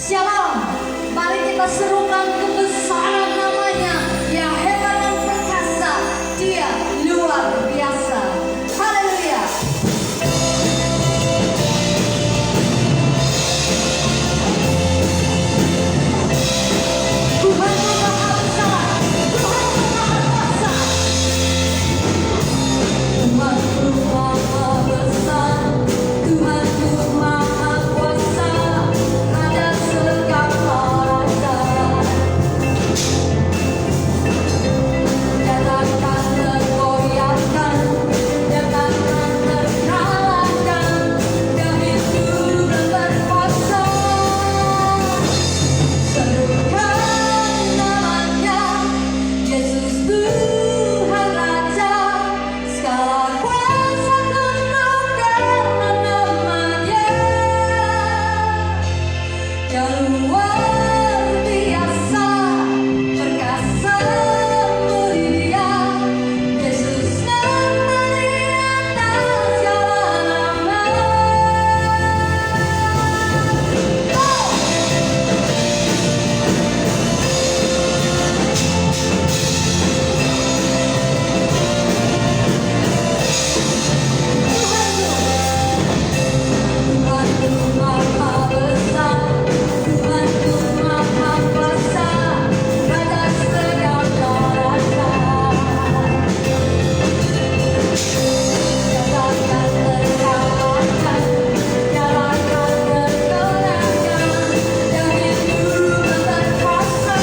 Shalom. Mari kita serukan kebesaran namanya. Ya hebat dan perkasa. Dia luar biasa. Haleluya. Tuhan Maha Besar. Tuhan Maha Kuasa. Tuhan Maha Besar. Tuhan Maha Kuasa. Raja segala raja. Nyatakan tergoyahkan, nyatakan terkalahkan. Dia hidup dan berkuasa. Serukan namanya, Yesus Tuhan Raja. Segala kuasa tunduk karena namanya. Yang luar biasa, perkasa mulia. Yesus nama di atas segala nama. Tuhan Maha Besar, Tuhan Maha Kuasa, Raja segala raja. Nyatakan terkalahkan, nyatakan terkalahkan. Dia hidup dan berkuasa.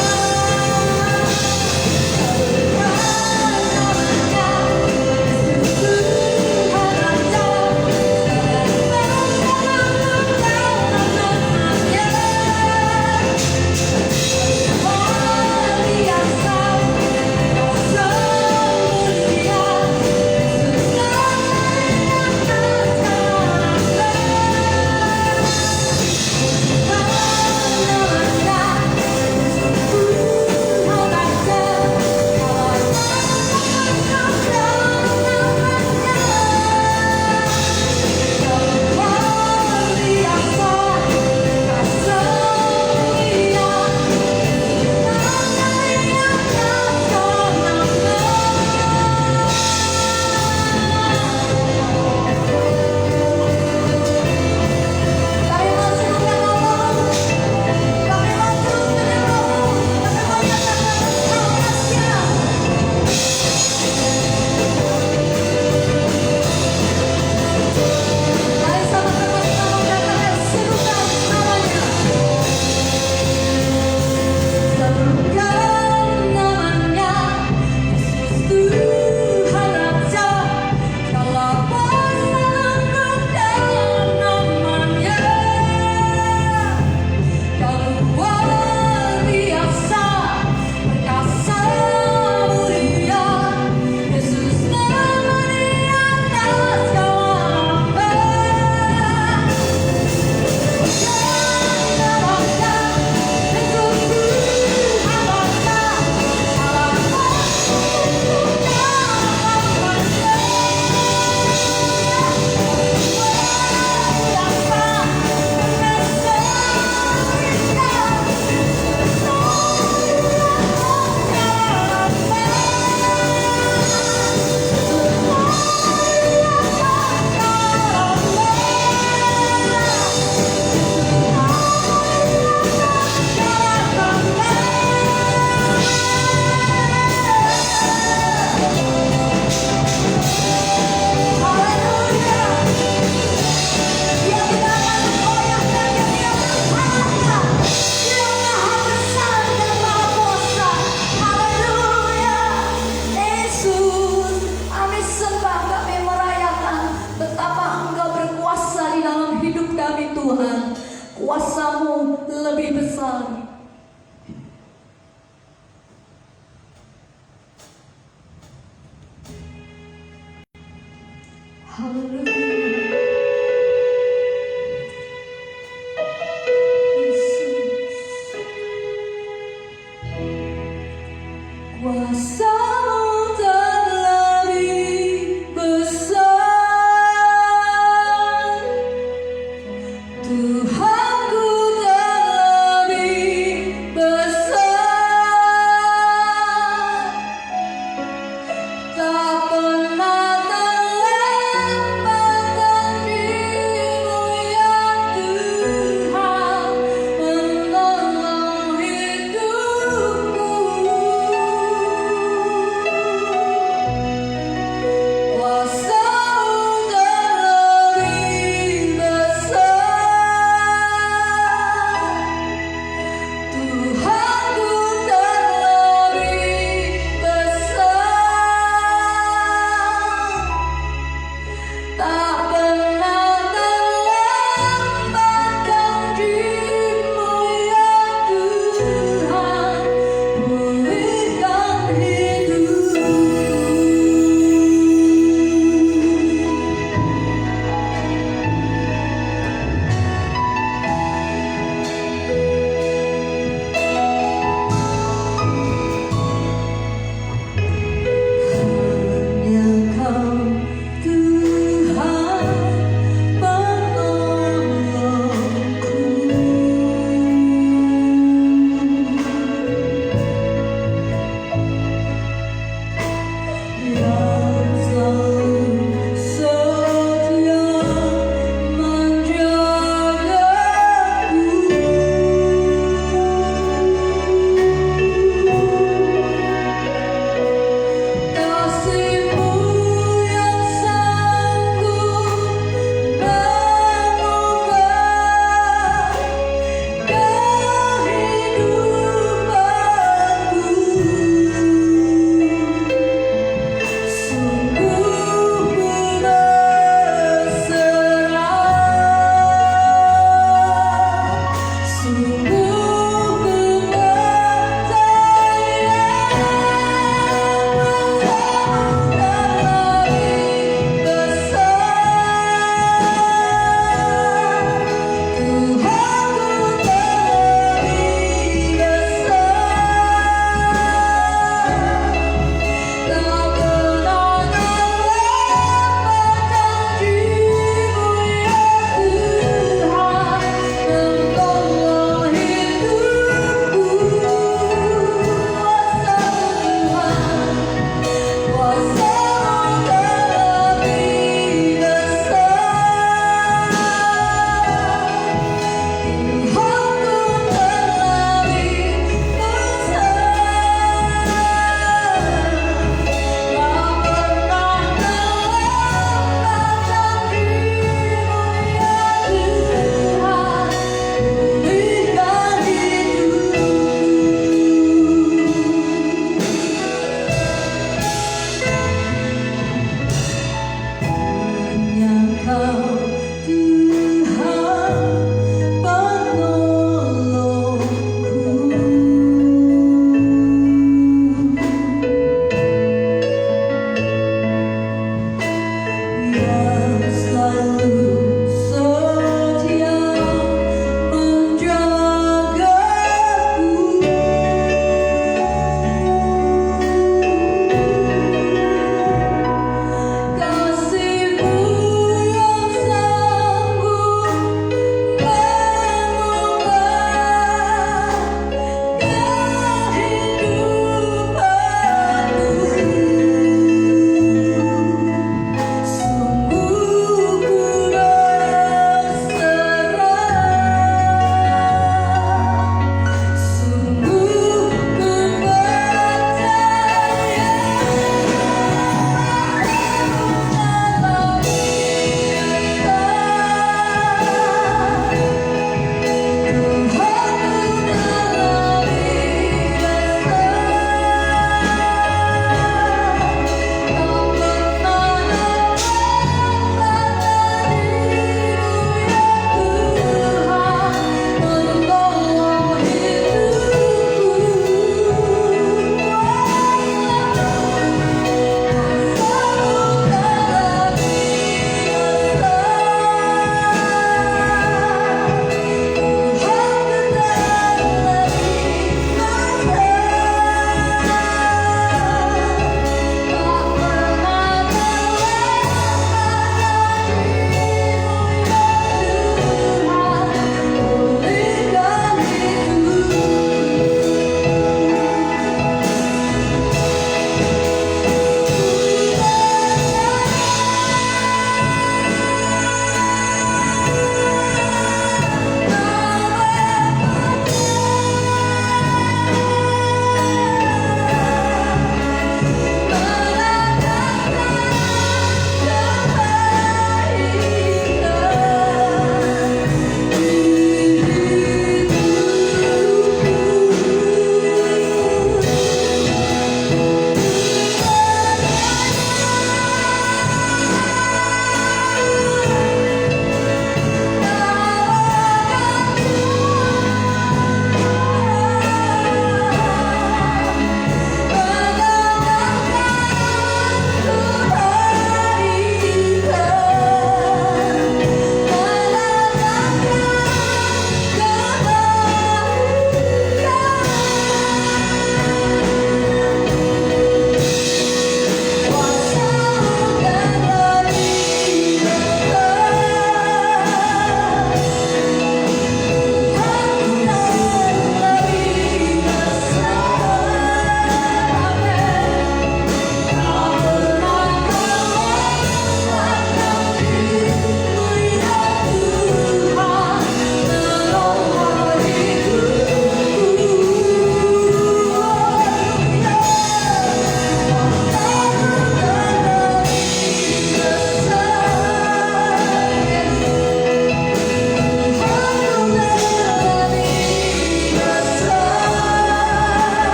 Tuhan, kuasa-Mu lebih besar. Haleluya. Yesus, kuasa-Mu terlebih besar. Tuhanku terlebih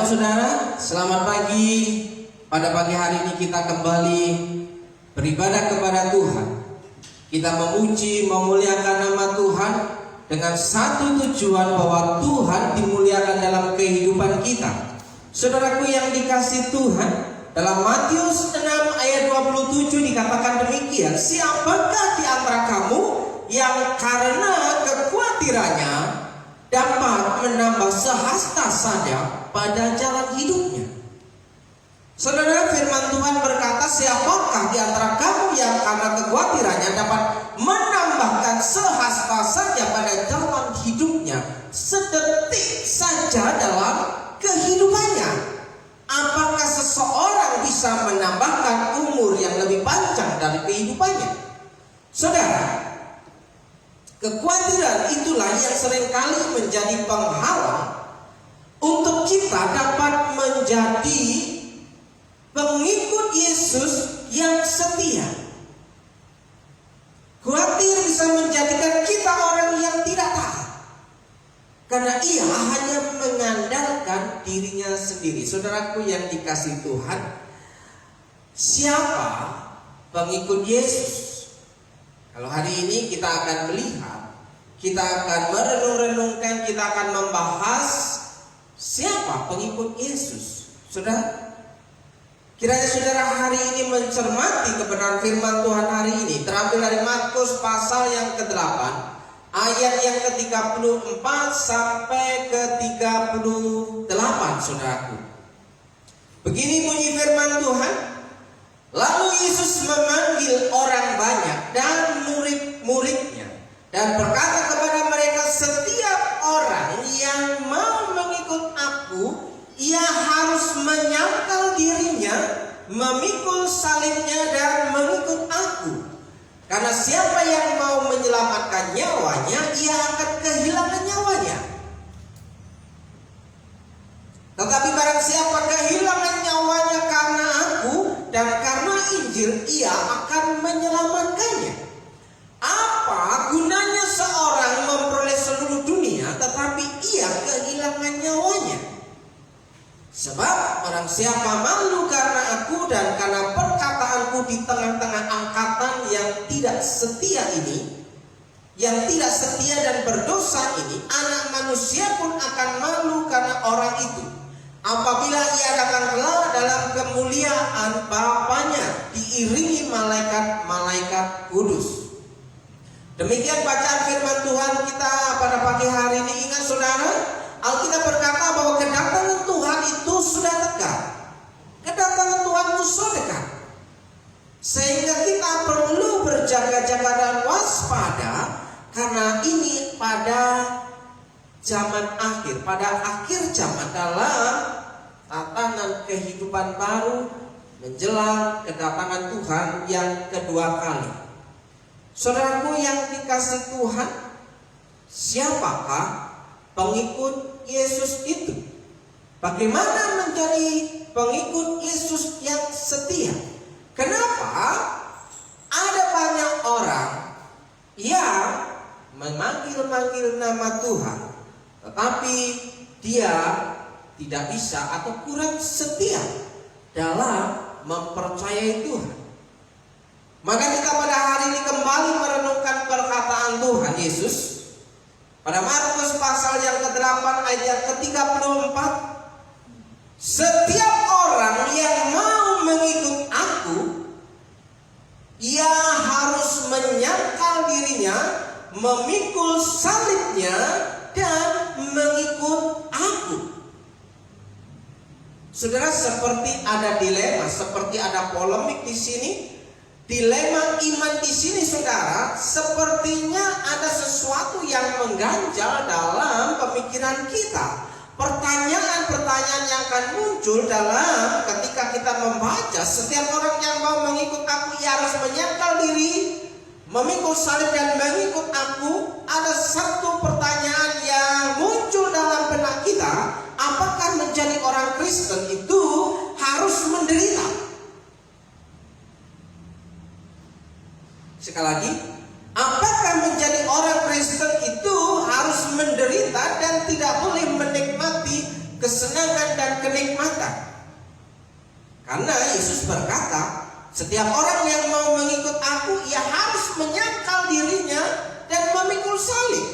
saudara, selamat pagi. Pada pagi hari ini kita kembali beribadah kepada Tuhan. Kita memuji, memuliakan nama Tuhan dengan satu tujuan bahwa Tuhan dimuliakan dalam kehidupan kita. Saudaraku yang dikasihi Tuhan, dalam Matius 6 ayat 27 dikatakan demikian, siapakah di antara kamu yang karena kekhawatirannya dapat menambah sehasta saja pada jalan hidupnya. Saudara, firman Tuhan berkata, siapakah di antara kamu yang karena kekhawatirannya dapat menambahkan sehasta saja pada jalan hidupnya, sedetik saja dalam kehidupannya. Apakah seseorang bisa menambahkan umur yang lebih panjang dari kehidupannya? Saudara, kekhawatiran itulah yang seringkali menjadi penghalang untuk kita dapat menjadi pengikut Yesus yang setia. Khawatir bisa menjadikan kita orang yang tidak taat, karena ia hanya mengandalkan dirinya sendiri. Saudaraku yang dikasihi Tuhan, siapa pengikut Yesus? Kalau hari ini kita akan melihat, kita akan merenung-renungkan, kita akan membahas siapa pengikut Yesus. Saudara, kiranya saudara hari ini mencermati kebenaran firman Tuhan hari ini, terambil dari Markus pasal yang ke-8, ayat yang ke-34 sampai ke-38, saudaraku. Begini bunyi firman Tuhan. Lalu Yesus memanggil orang banyak dan murid-muridnya dan berkata kepada mereka, setiap orang yang mau mengikut aku, ia harus menyangkal dirinya, memikul salibnya dan mengikut aku. Karena siapa yang mau menyelamatkan nyawanya, ia akan kehilangan nyawanya. Tetapi barang siapa kehilangan nyawanya karena aku dan karena Injil, ia akan menyelamatkannya. Apa gunanya seorang memperoleh seluruh dunia tetapi ia kehilangan nyawanya? Sebab barang siapa malu karena aku dan karena perkataanku di tengah-tengah angkatan yang tidak setia ini, yang tidak setia dan berdosa ini, anak manusia pun akan malu karena orang itu, apabila ia datang kelak dalam kemuliaan Bapanya diiringi malaikat-malaikat kudus. Demikian bacaan firman Tuhan kita pada pagi hari ini. Ingat saudara, Alkitab berkata bahwa kedatangan Tuhan itu sudah dekat. Kedatangan Tuhan itu sudah dekat, sehingga kita perlu berjaga-jaga dan waspada, karena ini pada zaman akhir, pada akhir zaman, dalam tatanan kehidupan baru menjelang kedatangan Tuhan yang kedua kali. Saudaraku yang dikasihi Tuhan, siapakah pengikut Yesus itu? Bagaimana menjadi pengikut Yesus yang setia? Kenapa ada banyak orang yang memanggil-manggil nama Tuhan, tetapi dia tidak bisa atau kurang setia dalam mempercayai Tuhan? Maka kita pada hari ini kembali merenungkan perkataan Tuhan Yesus pada Markus pasal yang ke-8 ayat yang ke-34. Setiap orang yang mau mengikut aku, ia harus menyangkal dirinya, memikul salibnya dan mengikut aku. Saudara, seperti ada dilema, seperti ada polemik di sini. Dilema iman di sini, saudara, sepertinya ada sesuatu yang mengganjal dalam pemikiran kita. Pertanyaan-pertanyaan yang akan muncul dalam ketika kita membaca, setiap orang yang mau mengikut aku, ia harus menyangkal diri, memikul salib dan mengikut aku. Ada satu pertanyaan yang muncul dalam benak kita, apakah menjadi orang Kristen itu harus menderita? Sekali lagi, apakah menjadi orang Kristen itu harus menderita dan tidak boleh menikmati kesenangan dan kenikmatan. Karena Yesus berkata, setiap orang yang mau mengikut aku, ia harus menyangkal dirinya dan memikul salib.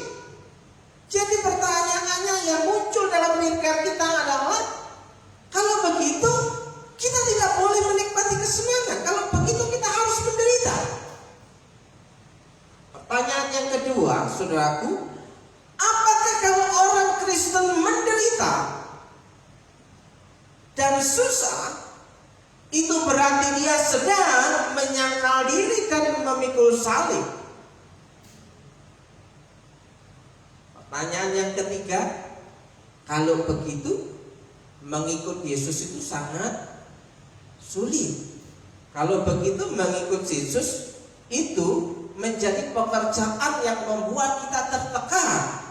Jadi pertanyaannya yang muncul dalam pikiran kita adalah, kalau begitu kita tidak boleh menikmati kesenangan. Kalau begitu kita harus menderita. Pertanyaan yang kedua, saudaraku, apakah kalau orang Kristen menderita dan susah, itu berarti dia sedang menyangkal diri dan memikul salib? Pertanyaan yang ketiga, kalau begitu mengikut Yesus itu sangat sulit. Kalau begitu mengikut Yesus itu menjadi pekerjaan yang membuat kita tertekan.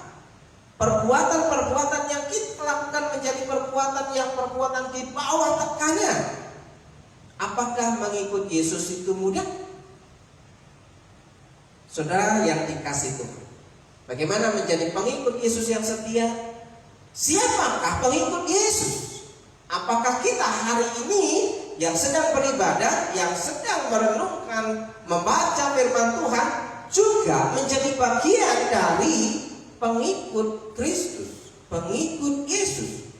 Perbuatan-perbuatan yang kita lakukan menjadi perbuatan di bawah tekanan. Apakah mengikut Yesus itu mudah? Saudara yang dikasih Tuhan, bagaimana menjadi pengikut Yesus yang setia? Siapakah pengikut Yesus? Apakah kita hari ini yang sedang beribadah, yang sedang merenungkan, membaca firman Tuhan, juga menjadi bagian dari pengikut Kristus, pengikut Yesus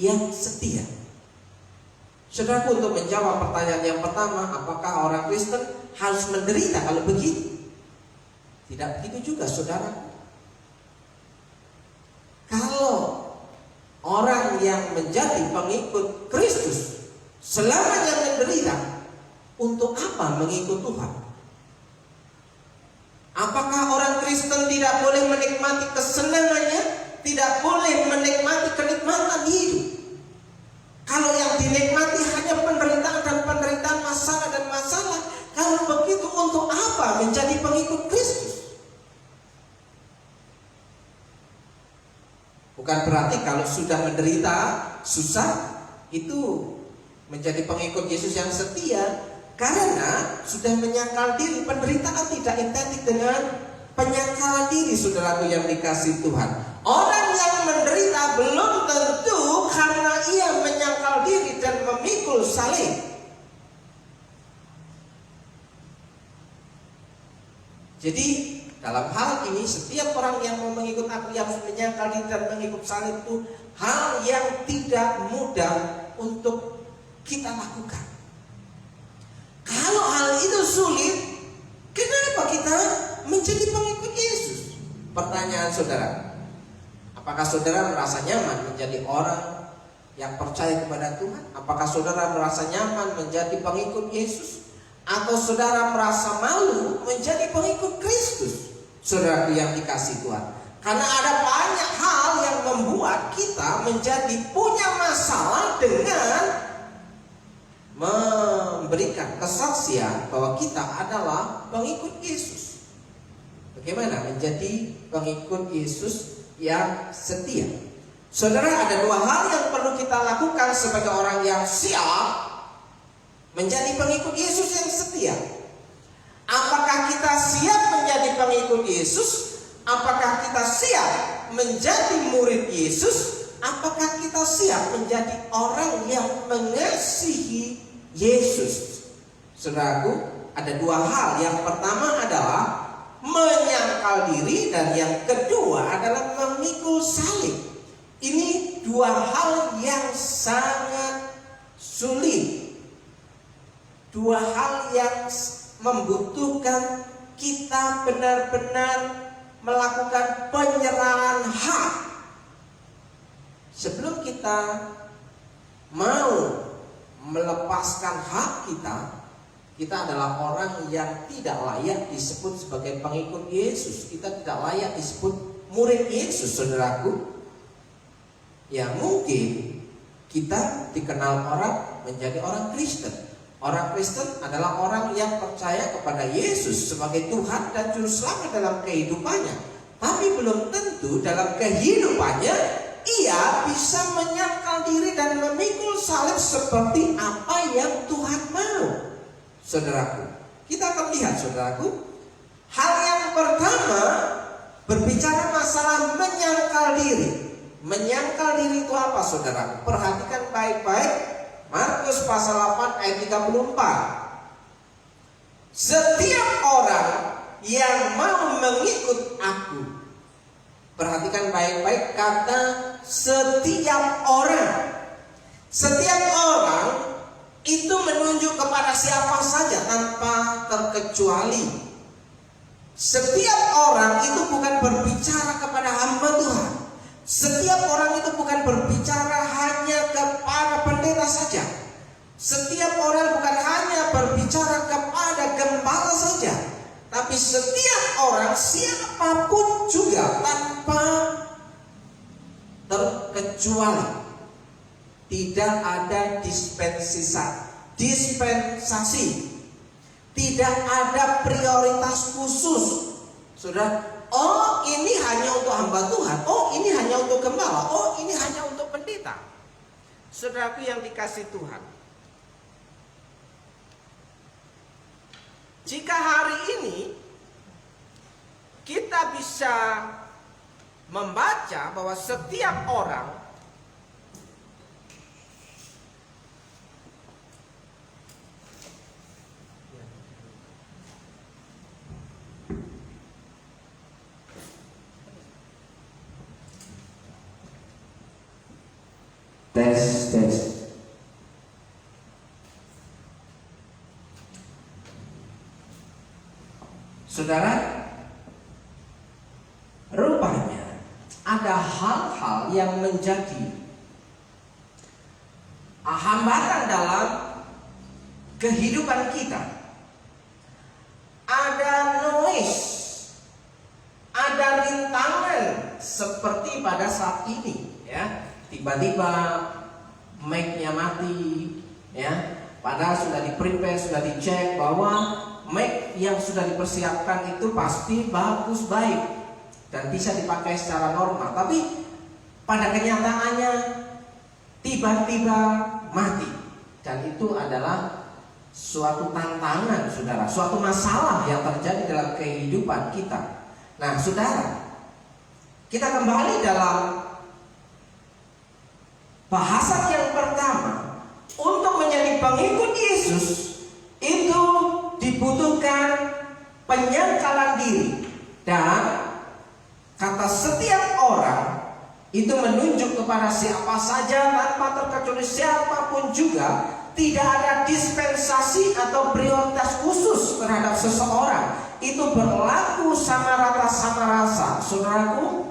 yang setia? Saudaraku, untuk menjawab pertanyaan yang pertama, apakah orang Kristen harus menderita kalau begitu? Tidak begitu juga, saudara. Kalau orang yang menjadi pengikut Kristus selamanya menderita, untuk apa mengikut Tuhan? Apakah orang Kristen tidak boleh menikmati kesenangannya, tidak boleh menikmati kenikmatan hidup? Kalau yang dinikmati hanya penderitaan dan penderitaan, masalah dan masalah, kalau begitu untuk apa menjadi pengikut Kristus? Bukan berarti kalau sudah menderita, susah, itu menjadi pengikut Yesus yang setia. Karena sudah menyangkal diri. Penderitaan tidak identik dengan penyangkalan diri, saudaraku yang dikasih Tuhan. Orang yang menderita belum tentu karena ia menyangkal diri dan memikul salib. Jadi dalam hal ini setiap orang yang mau mengikut aku yang menyangkal diri dan mengikut salib itu hal yang tidak mudah untuk kita lakukan. Kalau hal itu sulit, kenapa kita menjadi pengikut Yesus? Pertanyaan saudara, apakah saudara merasa nyaman menjadi orang yang percaya kepada Tuhan? Apakah saudara merasa nyaman menjadi pengikut Yesus? Atau saudara merasa malu menjadi pengikut Kristus? Saudara yang dikasih Tuhan, karena ada banyak hal yang membuat kita menjadi punya masalah dengan memberikan kesaksian bahwa kita adalah pengikut Yesus. Bagaimana menjadi pengikut Yesus yang setia? Saudara, ada dua hal yang perlu kita lakukan sebagai orang yang siap menjadi pengikut Yesus yang setia. Apakah kita siap menjadi pengikut Yesus? Apakah kita siap menjadi murid Yesus? Apakah kita siap menjadi orang yang mengasihi Yesus? Saudaraku, ada dua hal. Yang pertama adalah menyangkal diri, dan yang kedua adalah memikul salib. Ini dua hal yang sangat sulit. Dua hal yang membutuhkan kita benar-benar melakukan penyerahan hak. Sebelum kita mau melepaskan hak kita, kita adalah orang yang tidak layak disebut sebagai pengikut Yesus. Kita tidak layak disebut murid Yesus, saudaraku. Ya, mungkin kita dikenal orang menjadi orang Kristen. Orang Kristen adalah orang yang percaya kepada Yesus sebagai Tuhan dan Juru Selamat dalam kehidupannya. Tapi belum tentu dalam kehidupannya ia bisa menyangkal diri dan memikul salib seperti apa yang Tuhan mau. Saudaraku, kita akan lihat, saudaraku, hal yang pertama berbicara masalah menyangkal diri. Menyangkal diri itu apa, saudara? Perhatikan baik-baik Markus pasal 8 ayat 34. Setiap orang yang mau mengikut aku. Perhatikan baik-baik kata setiap orang. Setiap orang itu menunjuk kepada siapa saja tanpa terkecuali. Setiap orang itu bukan berbicara kepada hamba Tuhan. Setiap orang itu bukan berbicara hanya kepada pendeta saja. Setiap orang bukan hanya berbicara kepada gembala saja. Tapi setiap orang, siapapun juga tanpa terkecuali. Tidak ada dispensasi. Tidak ada prioritas khusus. Saudara, oh ini hanya untuk hamba Tuhan. Oh ini hanya untuk gembala. Oh ini hanya untuk pendeta. Saudaraku yang dikasih Tuhan, jika hari ini kita bisa membaca bahwa setiap orang tes. Saudara, rupanya ada hal-hal yang menjadi hambatan dalam kehidupan kita. Ada noise, ada rintangan seperti pada saat ini, ya. Tiba-tiba mic-nya mati, ya. Padahal sudah di-prepare, sudah dicek bahwa mic yang sudah dipersiapkan itu pasti bagus, baik dan bisa dipakai secara normal. Tapi pada kenyataannya tiba-tiba mati. Dan itu adalah suatu tantangan, saudara, suatu masalah yang terjadi dalam kehidupan kita. Nah, saudara, kita kembali dalam bahasan yang pertama. Untuk menjadi pengikut Yesus itu dibutuhkan penyangkalan diri. Dan kata setiap orang itu menunjuk kepada siapa saja tanpa terkecuali, siapapun juga. Tidak ada dispensasi atau prioritas khusus terhadap seseorang. Itu berlaku sama rata sama rasa. Saudaraku,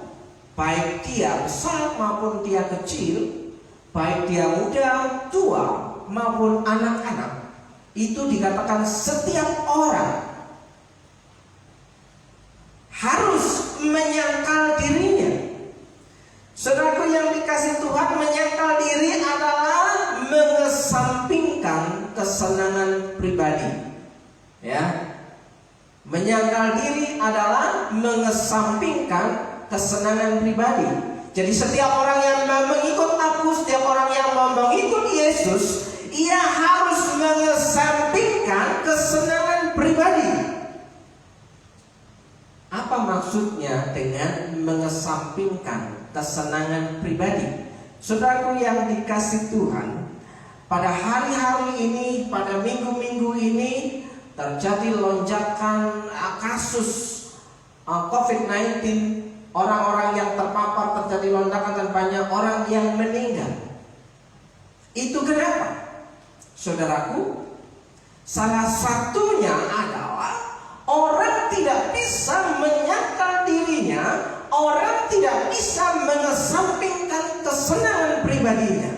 baik dia besar maupun dia kecil, baik dia muda, tua maupun anak-anak, itu dikatakan setiap orang harus menyangkal dirinya. Saudaraku yang dikasih Tuhan, menyangkal diri adalah mengesampingkan kesenangan pribadi. Ya, menyangkal diri adalah mengesampingkan kesenangan pribadi. Jadi setiap orang yang mengikut aku, setiap orang yang mau mengikut Yesus, ia harus mengesampingkan kesenangan pribadi. Apa maksudnya dengan mengesampingkan kesenangan pribadi? Saudaraku yang dikasih Tuhan, pada hari-hari ini, pada minggu-minggu ini terjadi lonjakan kasus COVID-19. Orang-orang yang terpapar, terjadi lonjakan dan banyak orang yang meninggal. Itu kenapa? Saudaraku, salah satunya adalah orang tidak bisa menyangkal dirinya, orang tidak bisa mengesampingkan kesenangan pribadinya.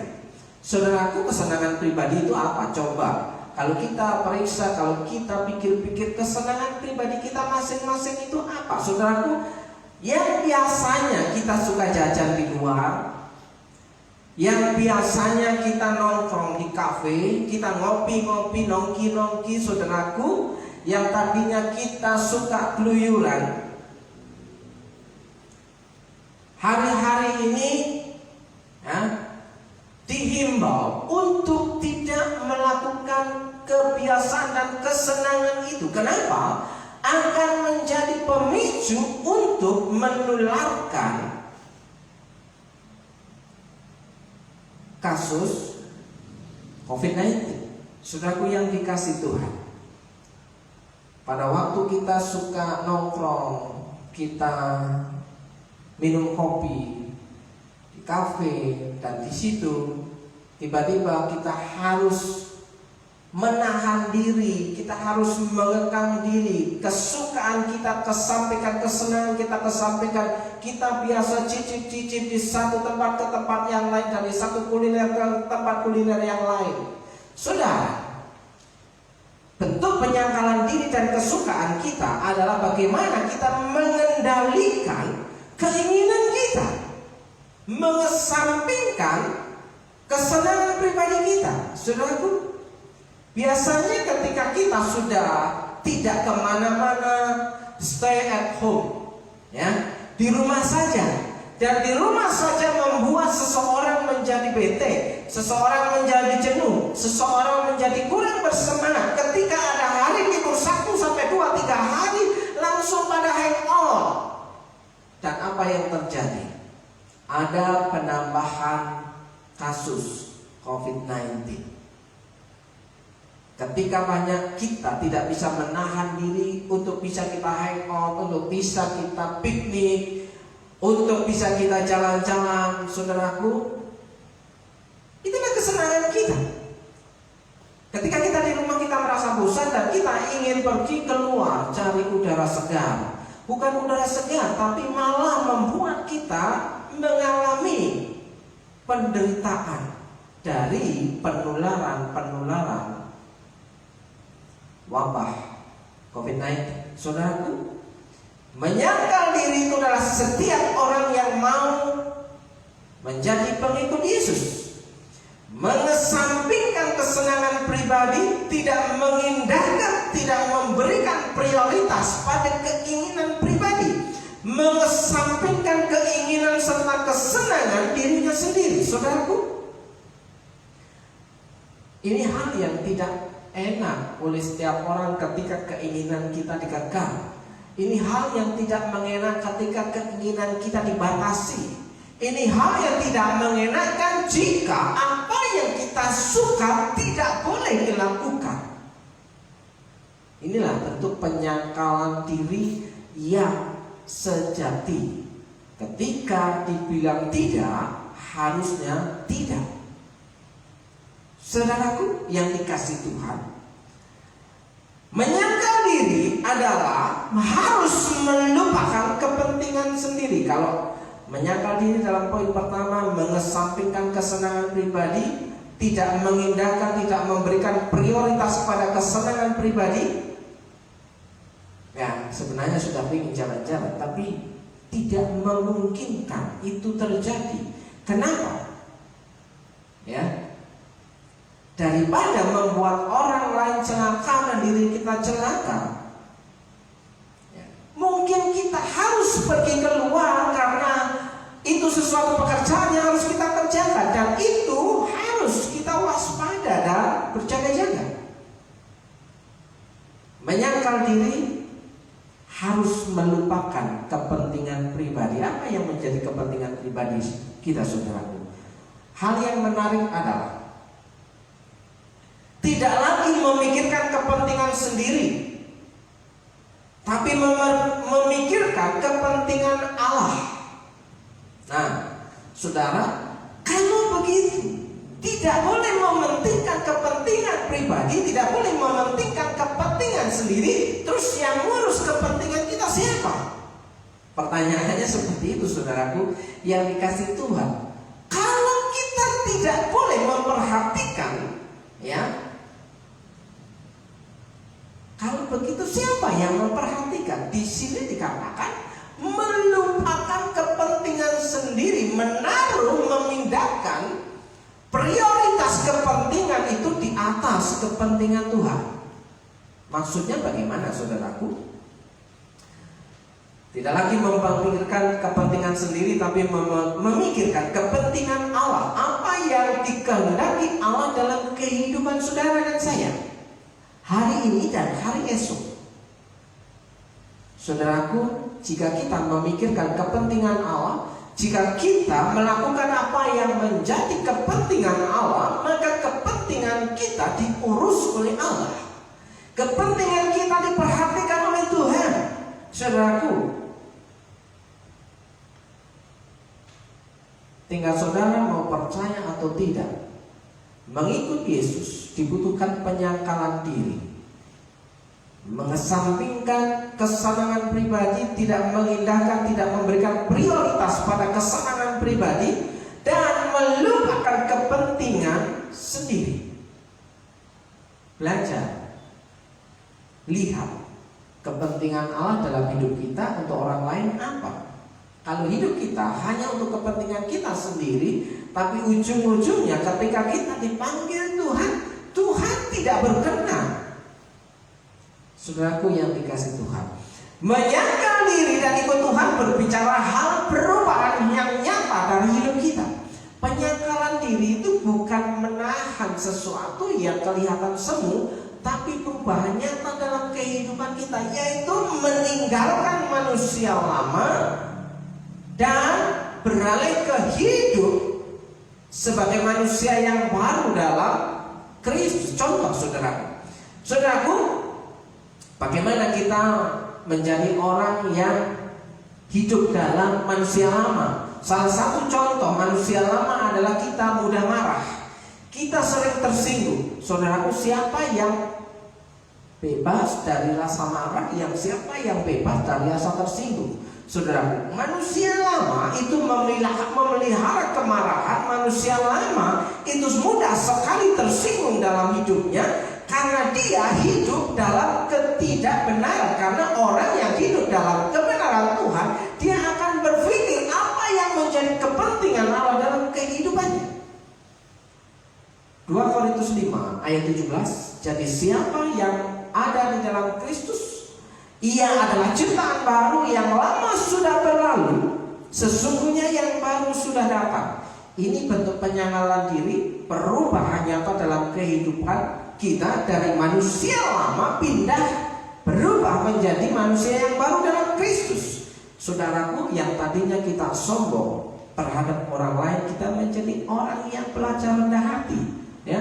Saudaraku, kesenangan pribadi itu apa? Coba, kalau kita periksa, kalau kita pikir-pikir kesenangan pribadi kita masing-masing itu apa? Saudaraku, yang biasanya kita suka jajan di luar, yang biasanya kita nongkrong di kafe, kita ngopi-ngopi, nongki-nongki, saudaraku, yang tadinya kita suka keluyuran, hari-hari ini dihimbau untuk tidak melakukan kebiasaan dan kesenangan itu. Kenapa? Akan menjadi pemicu untuk menularkan kasus COVID-19. Saudaraku yang dikasih Tuhan, pada waktu kita suka nongkrong, kita minum kopi di kafe, dan di situ tiba-tiba kita harus menahan diri, kita harus mengekang diri, kesukaan kita kesampaikan, kesenangan kita kesampaikan. Kita biasa cicip-cicip di satu tempat ke tempat yang lain, dari satu kuliner ke tempat kuliner yang lain. Saudara, bentuk penyangkalan diri dan kesukaan kita adalah bagaimana kita mengendalikan keinginan kita, mengesampingkan kesenangan pribadi kita. Saudaraku, biasanya ketika kita sudah tidak kemana-mana, stay at home, ya, di rumah saja. Dan di rumah saja membuat seseorang menjadi bete, seseorang menjadi jenuh, seseorang menjadi kurang bersemangat. Ketika ada hari libur 1 sampai 2, 3 hari, langsung pada hang out. Dan apa yang terjadi? Ada penambahan kasus COVID-19. Ketika banyak kita tidak bisa menahan diri untuk bisa kita hang out, untuk bisa kita piknik, untuk bisa kita jalan-jalan, saudaraku, itulah kesenangan kita. Ketika kita di rumah kita merasa bosan dan kita ingin pergi keluar cari udara segar. Bukan udara segar, tapi malah membuat kita mengalami penderitaan dari penularan wabah COVID-19. Saudaraku, menyangkal diri itu adalah setiap orang yang mau menjadi pengikut Yesus, mengesampingkan kesenangan pribadi, tidak mengindahkan, tidak memberikan prioritas pada keinginan pribadi, mengesampingkan keinginan serta kesenangan dirinya sendiri. Saudaraku, ini hal yang tidak enak oleh setiap orang ketika keinginan kita dikekang. Ini hal yang tidak mengenak ketika keinginan kita dibatasi. Ini hal yang tidak mengenakan jika apa yang kita suka tidak boleh dilakukan. Inilah bentuk penyangkalan diri yang sejati. Ketika dibilang tidak, harusnya tidak. Saudaraku yang dikasih Tuhan, menyangkal diri adalah harus melupakan kepentingan sendiri. Kalau menyangkal diri dalam poin pertama, mengesampingkan kesenangan pribadi, tidak mengindahkan, tidak memberikan prioritas pada kesenangan pribadi, ya sebenarnya sudah ingin jalan-jalan, tapi tidak memungkinkan itu terjadi. Kenapa? Ya, daripada membuat orang lain celaka dan diri kita celaka, ya, mungkin kita harus pergi keluar karena itu sesuatu pekerjaan yang harus kita kerjakan, dan itu harus kita waspada dan berjaga-jaga. Menyangkal diri harus melupakan kepentingan pribadi. Apa yang menjadi kepentingan pribadi kita, saudaraku? Hal yang menarik adalah tidak lagi memikirkan kepentingan sendiri, tapi memikirkan kepentingan Allah. Nah, saudara, kalau begitu, tidak boleh mementingkan kepentingan pribadi, tidak boleh mementingkan kepentingan sendiri. Terus yang ngurus kepentingan kita siapa? Pertanyaannya seperti itu, saudaraku yang dikasih Tuhan. Kalau kita tidak boleh memperhatikan, ya, kalau begitu siapa yang memperhatikan? Di sini dikatakan melupakan kepentingan sendiri, menaruh, memindahkan prioritas kepentingan itu di atas kepentingan Tuhan. Maksudnya bagaimana, saudaraku? Tidak lagi memikirkan kepentingan sendiri, tapi memikirkan kepentingan Allah. Apa yang dikehendaki Allah dalam kehidupan saudara dan saya, hari ini dan hari esok. Saudaraku, jika kita memikirkan kepentingan Allah, Jika kita melakukan apa yang menjadi kepentingan Allah, maka kepentingan kita diurus oleh Allah. Kepentingan kita diperhatikan oleh Tuhan. Saudaraku, tinggal saudara mau percaya atau tidak, mengikut Yesus dibutuhkan penyangkalan diri. Mengesampingkan kesenangan pribadi, tidak mengindahkan, tidak memberikan prioritas pada kesenangan pribadi, dan melupakan kepentingan sendiri. Belajar, lihat kepentingan Allah dalam hidup kita untuk orang lain apa. Kalau hidup kita hanya untuk kepentingan kita sendiri, tapi ujung-ujungnya ketika kita dipanggil Tuhan, Tuhan tidak berkenan. Saudaraku yang dikasih Tuhan, menyangkal diri dan ikut Tuhan berbicara hal perubahan yang nyata dari hidup kita. Penyangkalan diri itu bukan menahan sesuatu yang kelihatan semu, tapi perubahan nyata dalam kehidupan kita, yaitu meninggalkan manusia lama dan beralih ke hidup sebagai manusia yang baru dalam Kristus. Contoh saudaraku, bagaimana kita menjadi orang yang hidup dalam manusia lama? Salah satu contoh manusia lama adalah kita mudah marah. Kita sering tersinggung. Saudaraku, siapa yang bebas dari rasa marah? Siapa yang bebas dari rasa tersinggung? Saudaraku, manusia lama itu memelihara kemarahan. Manusia lama itu mudah sekali tersinggung dalam hidupnya, karena dia hidup dalam ketidakbenaran. Karena orang yang hidup dalam kebenaran Tuhan, dia akan berpikir apa yang menjadi kepentingan Allah dalam kehidupannya. 2 Korintus 5 ayat 17. Jadi siapa yang ada di dalam Kristus, ia adalah ciptaan baru, yang lama sudah berlalu, sesungguhnya yang baru sudah datang. Ini bentuk penyangkalan diri, perubahan nyata dalam kehidupan kita dari manusia lama pindah berubah menjadi manusia yang baru dalam Kristus. Saudaraku, yang tadinya kita sombong terhadap orang lain, kita menjadi orang yang belajar rendah hati, ya.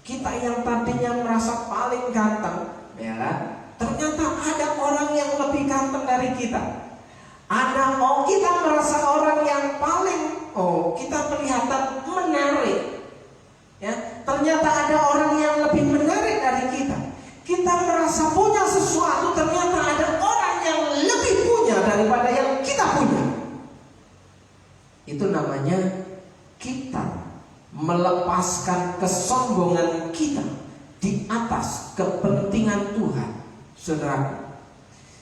Kita yang tadinya merasa paling ganteng, ya kan? Ternyata ada orang yang lebih ganteng dari kita. Kita merasa orang yang paling, kita kelihatan menarik, ya. Ternyata ada orang yang lebih menarik dari kita. Kita merasa punya sesuatu, ternyata ada orang yang lebih punya daripada yang kita punya. Itu namanya kita melepaskan kesombongan kita di atas kepentingan Tuhan. Saudara,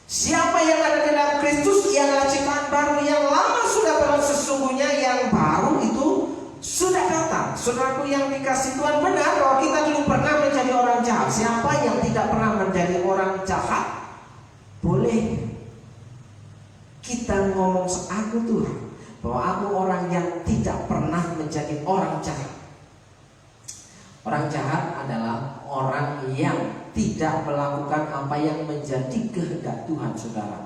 siapa yang ada di dalam Kristus, ia adalah ciptaan baru, yang lama sudah berlalu, sesungguhnya yang baru itu sudah datang. Saudaraku yang dikasih Tuhan, benar bahwa kita dulu pernah menjadi orang jahat. Siapa yang tidak pernah menjadi orang jahat? Boleh kita ngomong aku Tuhan, bahwa aku orang yang tidak pernah menjadi orang jahat. Orang jahat adalah orang yang tidak melakukan apa yang menjadi kehendak Tuhan, saudara.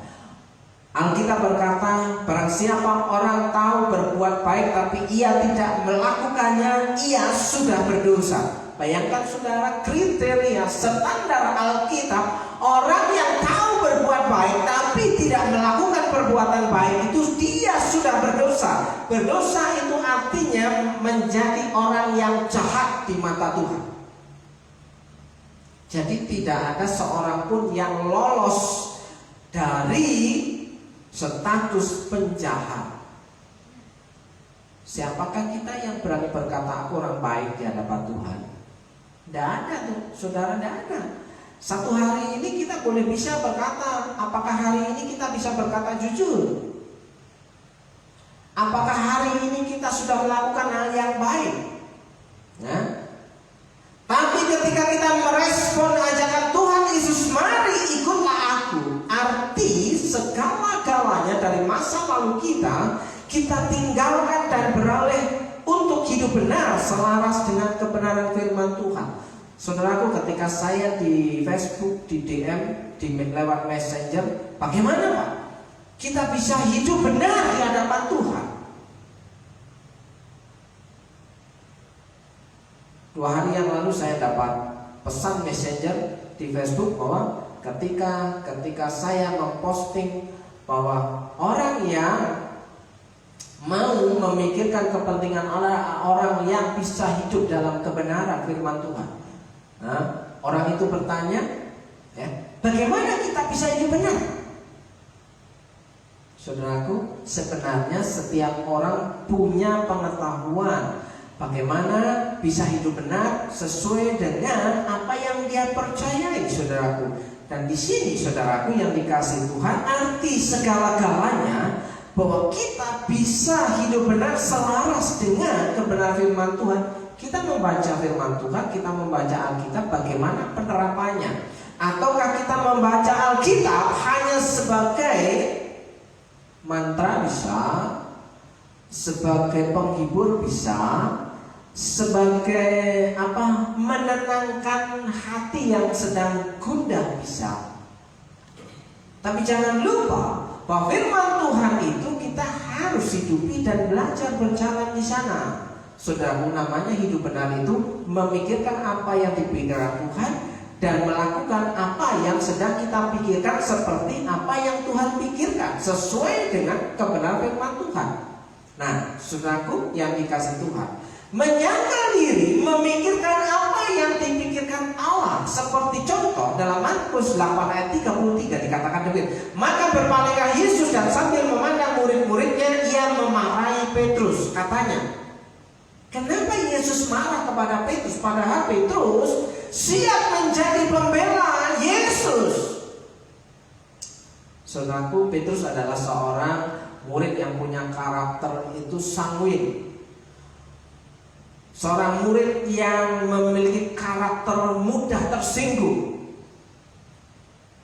Alkitab berkata, barang siapa orang tahu berbuat baik tapi ia tidak melakukannya, ia sudah berdosa. Bayangkan saudara, kriteria standar Alkitab, orang yang tahu berbuat baik tapi tidak melakukan perbuatan baik, itu dia sudah berdosa. Berdosa itu artinya menjadi orang yang jahat di mata Tuhan. Jadi tidak ada seorang pun yang lolos dari status penjahat. Siapakah kita yang berani berkata aku orang baik di hadapan Tuhan? Tidak ada tuh, saudara, tidak ada. Satu hari ini kita boleh bisa berkata, apakah hari ini kita bisa berkata jujur? Apakah hari ini kita sudah melakukan hal yang baik? Ya? Tapi ketika kita merespon ajakan Tuhan Yesus, mari ikutlah aku, arti segala-galanya dari masa lalu kita tinggalkan dan beralih untuk hidup benar selaras dengan kebenaran firman Tuhan. Saudaraku, ketika saya di Facebook, di DM, lewat Messenger, bagaimana Pak? kita bisa hidup benar di hadapan Tuhan. 2 hari yang lalu saya dapat pesan messenger di Facebook bahwa ketika saya memposting bahwa orang yang mau memikirkan kepentingan orang yang bisa hidup dalam kebenaran firman Tuhan, orang itu bertanya, ya, bagaimana kita bisa hidup benar? Saudaraku, sebenarnya setiap orang punya pengetahuan bagaimana bisa hidup benar sesuai dengan apa yang dia percayai, saudaraku. Dan di sini, saudaraku yang dikasih Tuhan, arti segala-galanya bahwa kita bisa hidup benar selaras dengan kebenaran firman Tuhan. Kita membaca firman Tuhan, kita membaca Alkitab, bagaimana penerapannya? Ataukah kita membaca Alkitab hanya sebagai mantra bisa, sebagai penghibur bisa, sebagai menenangkan hati yang sedang gundah bisa. Tapi jangan lupa bahwa firman Tuhan itu kita harus hidupi dan belajar berjalan di sana. Saudaraku, namanya hidup benar itu memikirkan apa yang dipikirkan Tuhan dan melakukan apa yang sedang kita pikirkan seperti apa yang Tuhan pikirkan sesuai dengan kebenaran firman Tuhan. Nah, saudaraku yang dikasih Tuhan, menyangkal diri memikirkan apa yang dipikirkan Allah. Seperti contoh dalam Markus 8 ayat 33 dikatakan demikian. Maka berpalinglah Yesus dan sambil memandang murid-muridnya, ia memarahi Petrus. Katanya, kenapa Yesus marah kepada Petrus? Padahal Petrus siap menjadi pembela Yesus. Saudaraku, Petrus adalah seorang murid yang punya karakter itu sanguin. Seorang murid yang memiliki karakter mudah tersinggung.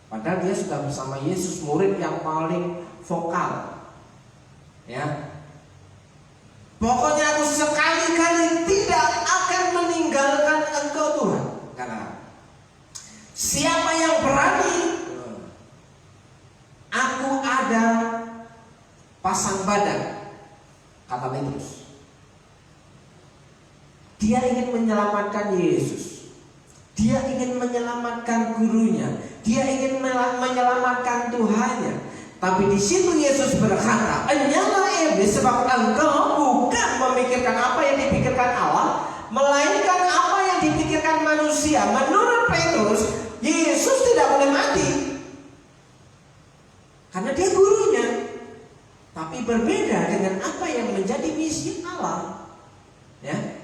Padahal dia sudah bersama Yesus, murid yang paling vokal. Ya. Pokoknya aku sekali-kali tidak akan meninggalkan Engkau Tuhan. Karena siapa yang berani, aku ada pasang badan, kata Petrus. Dia ingin menyelamatkan Yesus. Dia ingin menyelamatkan gurunya. Dia ingin menyelamatkan Tuhannya. Tapi di situ Yesus berkata, "Enyalah iblis, sebab engkau bukan memikirkan apa yang dipikirkan Allah, melainkan apa yang dipikirkan manusia." Menurut Petrus, Yesus tidak boleh mati karena dia gurunya. Tapi berbeda dengan apa yang menjadi misi Allah. Ya.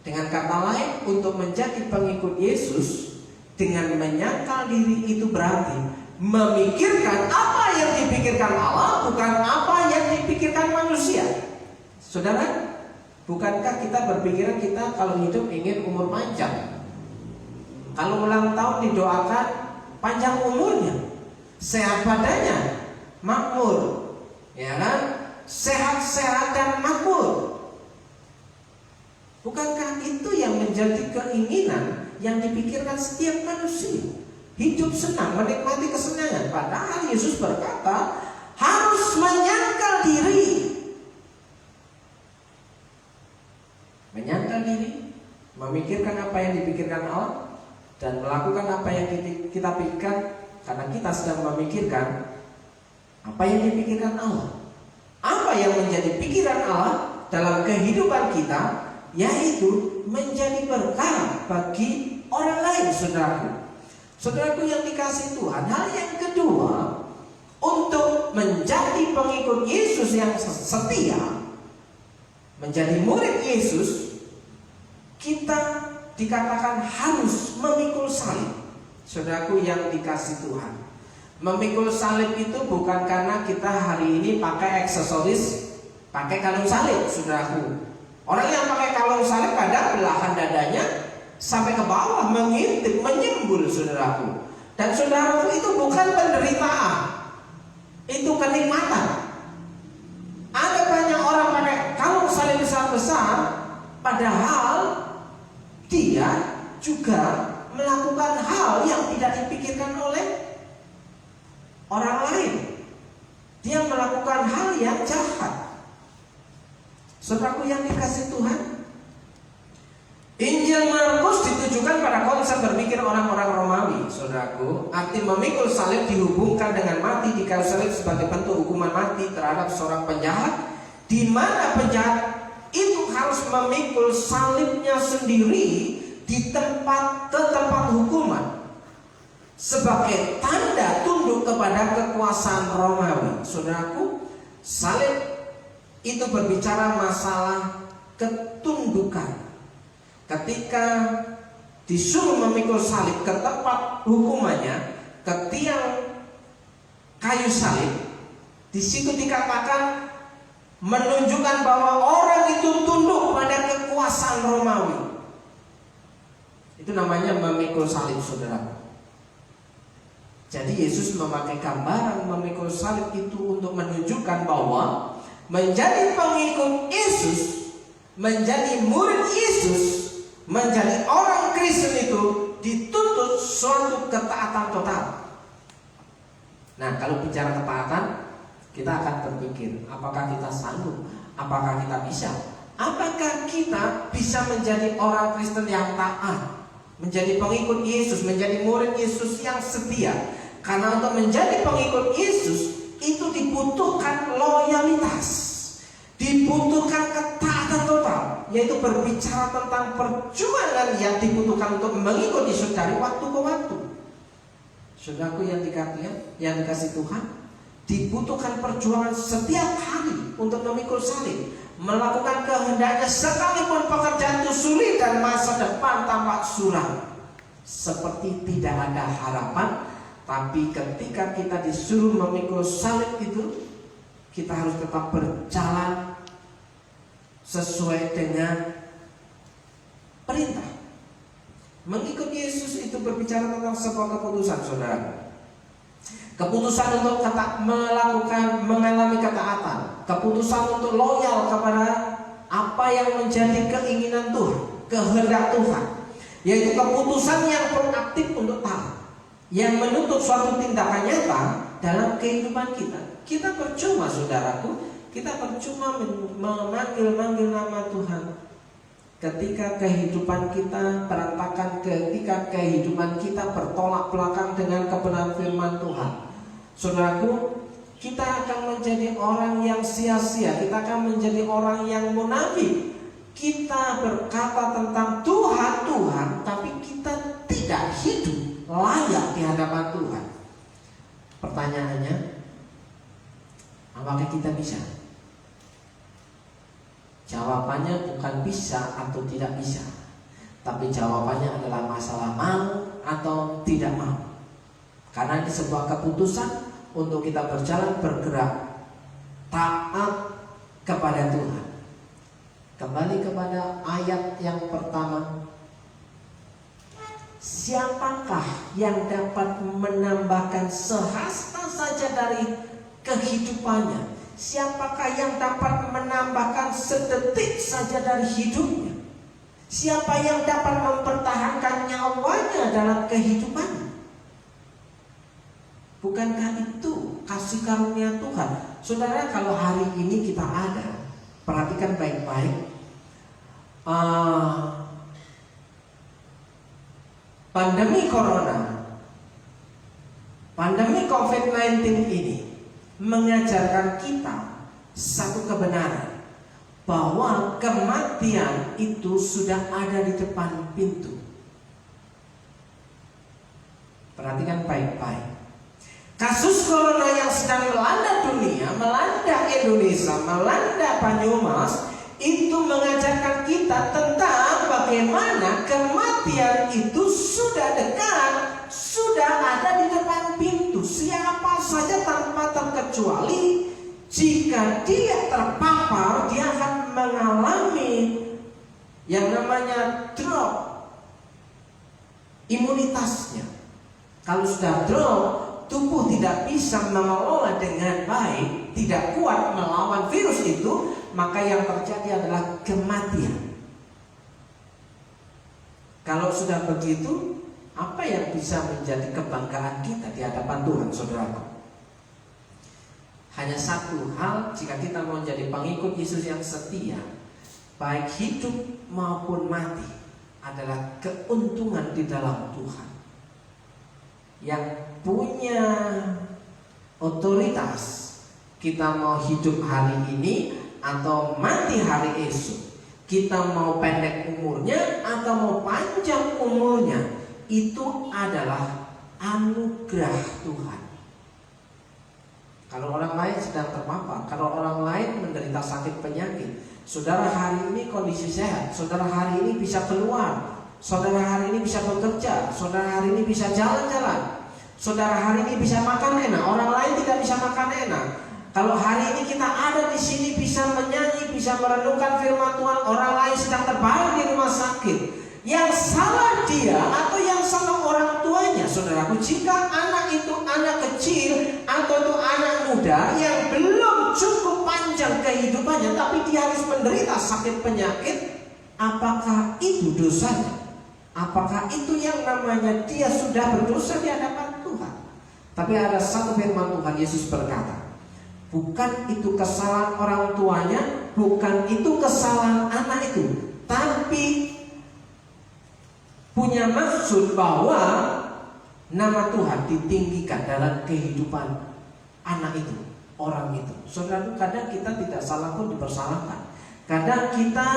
Dengan kata lain, untuk menjadi pengikut Yesus dengan menyangkal diri itu berarti memikirkan apa yang dipikirkan Allah, bukan apa yang dipikirkan manusia. Saudara, bukankah kita berpikiran kita kalau hidup ingin umur panjang? Kalau ulang tahun didoakan panjang umurnya, sehat badannya, makmur, ya kan? Sehat-sehat dan makmur. Bukankah itu yang menjadi keinginan yang dipikirkan setiap manusia? Hidup senang, menikmati kesenangan. Padahal Yesus berkata harus menyangkal diri. Menyangkal diri, memikirkan apa yang dipikirkan Allah, dan melakukan apa yang kita pikirkan. Karena kita sedang memikirkan apa yang dipikirkan Allah. Apa yang menjadi pikiran Allah dalam kehidupan kita, yaitu menjadi berkah bagi orang lain, saudaraku. Saudaraku yang dikasih Tuhan, hal yang kedua, untuk menjadi pengikut Yesus yang setia, menjadi murid Yesus, kita dikatakan harus memikul salib. Saudaraku yang dikasih Tuhan, memikul salib itu bukan karena kita hari ini pakai aksesoris, pakai kalung salib, saudaraku. Orang yang pakai kalung salib pada belahan dadanya sampai ke bawah, mengintip, menyembul, saudaraku. Dan saudaraku, itu bukan penderitaan, itu kenikmatan. Ada banyak orang pakai kalung salib besar-besar, padahal dia juga melakukan hal yang tidak dipikirkan oleh orang lain. Dia melakukan hal yang jahat. Saudaraku yang dikasih Tuhan, Injil Markus ditujukan pada konsep berpikir orang-orang Romawi. Saudaraku, arti memikul salib dihubungkan dengan mati di kayu salib sebagai bentuk hukuman mati terhadap seorang penjahat, di mana penjahat itu harus memikul salibnya sendiri ke tempat hukuman sebagai tanda tunduk kepada kekuasaan Romawi. Saudaraku, salib itu berbicara masalah ketundukan. Ketika disuruh memikul salib ke tempat hukumannya, ke tiang kayu salib, di situ dikatakan menunjukkan bahwa orang itu tunduk pada kekuasaan Romawi. Itu namanya memikul salib, saudara. Jadi Yesus memakai gambaran memikul salib itu untuk menunjukkan bahwa menjadi pengikut Yesus, menjadi murid Yesus, menjadi orang Kristen itu dituntut suatu ketaatan total. Nah, kalau bicara ketaatan, kita akan berpikir, apakah kita sanggup? Apakah kita bisa? Apakah kita bisa menjadi orang Kristen yang taat, menjadi pengikut Yesus, menjadi murid Yesus yang setia? Karena untuk menjadi pengikut Yesus itu dibutuhkan loyalitas, dibutuhkan ketaatan total, yaitu berbicara tentang perjuangan yang dibutuhkan untuk mengikut Yesus dari waktu ke waktu. Saudaraku yang dikasih Tuhan, dibutuhkan perjuangan setiap hari untuk memikul salib, melakukan kehendaknya sekalipun pekerjaan itu sulit dan masa depan tampak suram, seperti tidak ada harapan. Tapi ketika kita disuruh memikul salib itu, kita harus tetap berjalan sesuai dengan perintah. Mengikut Yesus itu berbicara tentang sebuah keputusan, saudara. Keputusan untuk mengalami ketaatan, keputusan untuk loyal kepada apa yang menjadi keinginan Tuhan, kehendak Tuhan, yaitu keputusan yang proaktif untuk taat, yang menuntut suatu tindakan nyata dalam kehidupan kita. Kita percuma, saudaraku, kita percuma memanggil nama Tuhan ketika kehidupan kita berantakan, ketika kehidupan kita bertolak belakang dengan kebenaran firman Tuhan. Saudaraku, kita akan menjadi orang yang sia-sia, kita akan menjadi orang yang munafik. Kita berkata tentang Tuhan, tapi kita tidak hidup layak di hadapan Tuhan. Pertanyaannya, apakah kita bisa? Jawabannya bukan bisa atau tidak bisa, tapi jawabannya adalah masalah mau atau tidak mau. Karena ini sebuah keputusan untuk kita berjalan, bergerak, taat kepada Tuhan. Kembali kepada ayat yang pertama. Siapakah yang dapat menambahkan sehasta saja dari kehidupannya? Siapakah yang dapat menambahkan sedetik saja dari hidupnya? Siapa yang dapat mempertahankan nyawanya dalam kehidupannya? Bukankah itu kasih karunia Tuhan? Saudara, kalau hari ini kita ada, perhatikan baik-baik, pandemi corona, pandemi COVID-19 ini mengajarkan kita satu kebenaran, bahwa kematian itu sudah ada di depan pintu. Perhatikan baik-baik. Kasus corona yang sedang melanda dunia, melanda Indonesia, melanda Banyumas, itu mengajarkan kita tentang bagaimana kematian itu sudah dekat, sudah ada di depan pintu. Siapa saja tanpa terkecuali, jika dia terpapar, dia akan mengalami yang namanya drop imunitasnya. Kalau sudah drop, tubuh tidak bisa mengelola dengan baik, tidak kuat melawan virus itu, maka yang terjadi adalah kematian. Kalau sudah begitu, apa yang bisa menjadi kebanggaan kita di hadapan Tuhan, saudaraku? Hanya satu hal, jika kita mau jadi pengikut Yesus yang setia, baik hidup maupun mati, adalah keuntungan di dalam Tuhan. Yang punya otoritas, kita mau hidup hari ini atau mati hari esok, kita mau pendek umurnya atau mau panjang umurnya, itu adalah anugerah Tuhan. Kalau orang lain sedang terpapar, kalau orang lain menderita sakit penyakit, saudara hari ini kondisi sehat, saudara hari ini bisa keluar, saudara hari ini bisa bekerja, saudara hari ini bisa jalan-jalan, saudara hari ini bisa makan enak, orang lain tidak bisa makan enak. Kalau hari ini kita ada di sini bisa menyanyi, bisa merenungkan firman Tuhan, orang lain sedang terbaring di rumah sakit. Yang salah dia atau yang salah orang tuanya, saudaraku, jika anak itu anak kecil atau itu anak muda yang belum cukup panjang kehidupannya, tapi dia harus menderita sakit penyakit, apakah itu dosanya? Apakah itu yang namanya dia sudah berdosa di hadapan Tuhan? Tapi ada satu firman Tuhan, Yesus berkata, bukan itu kesalahan orang tuanya, bukan itu kesalahan anak itu, tapi punya maksud bahwa nama Tuhan ditinggikan dalam kehidupan anak itu, orang itu. Saudara, kadang kita tidak salah pun dipersalahkan. Kadang kita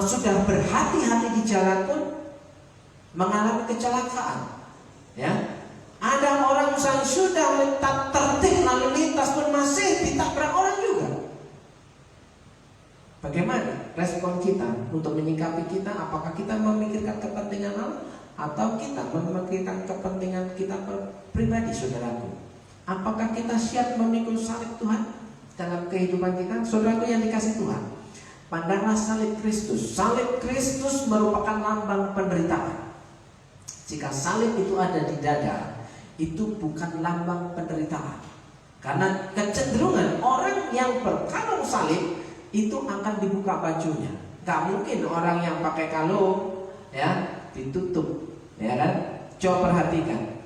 sudah berhati-hati di jalan pun mengalami kecelakaan. Ya, ada orang yang sudah tertib lalu lintas pun masih ditabrak orang juga. Bagaimana respon kita untuk menyikapi kita? Apakah kita memikirkan kepentingan Allah atau kita memikirkan kepentingan kita pribadi, saudaraku? Apakah kita siap memikul salib Tuhan dalam kehidupan kita? Saudaraku yang dikasih Tuhan, pandanglah salib Kristus. Salib Kristus merupakan lambang penderitaan. Jika salib itu ada di dada, itu bukan lambang penderitaan. Karena kecenderungan orang yang berkalung salib itu akan dibuka bajunya. Gak mungkin orang yang pakai kalung ya ditutup, ya kan? Coba perhatikan.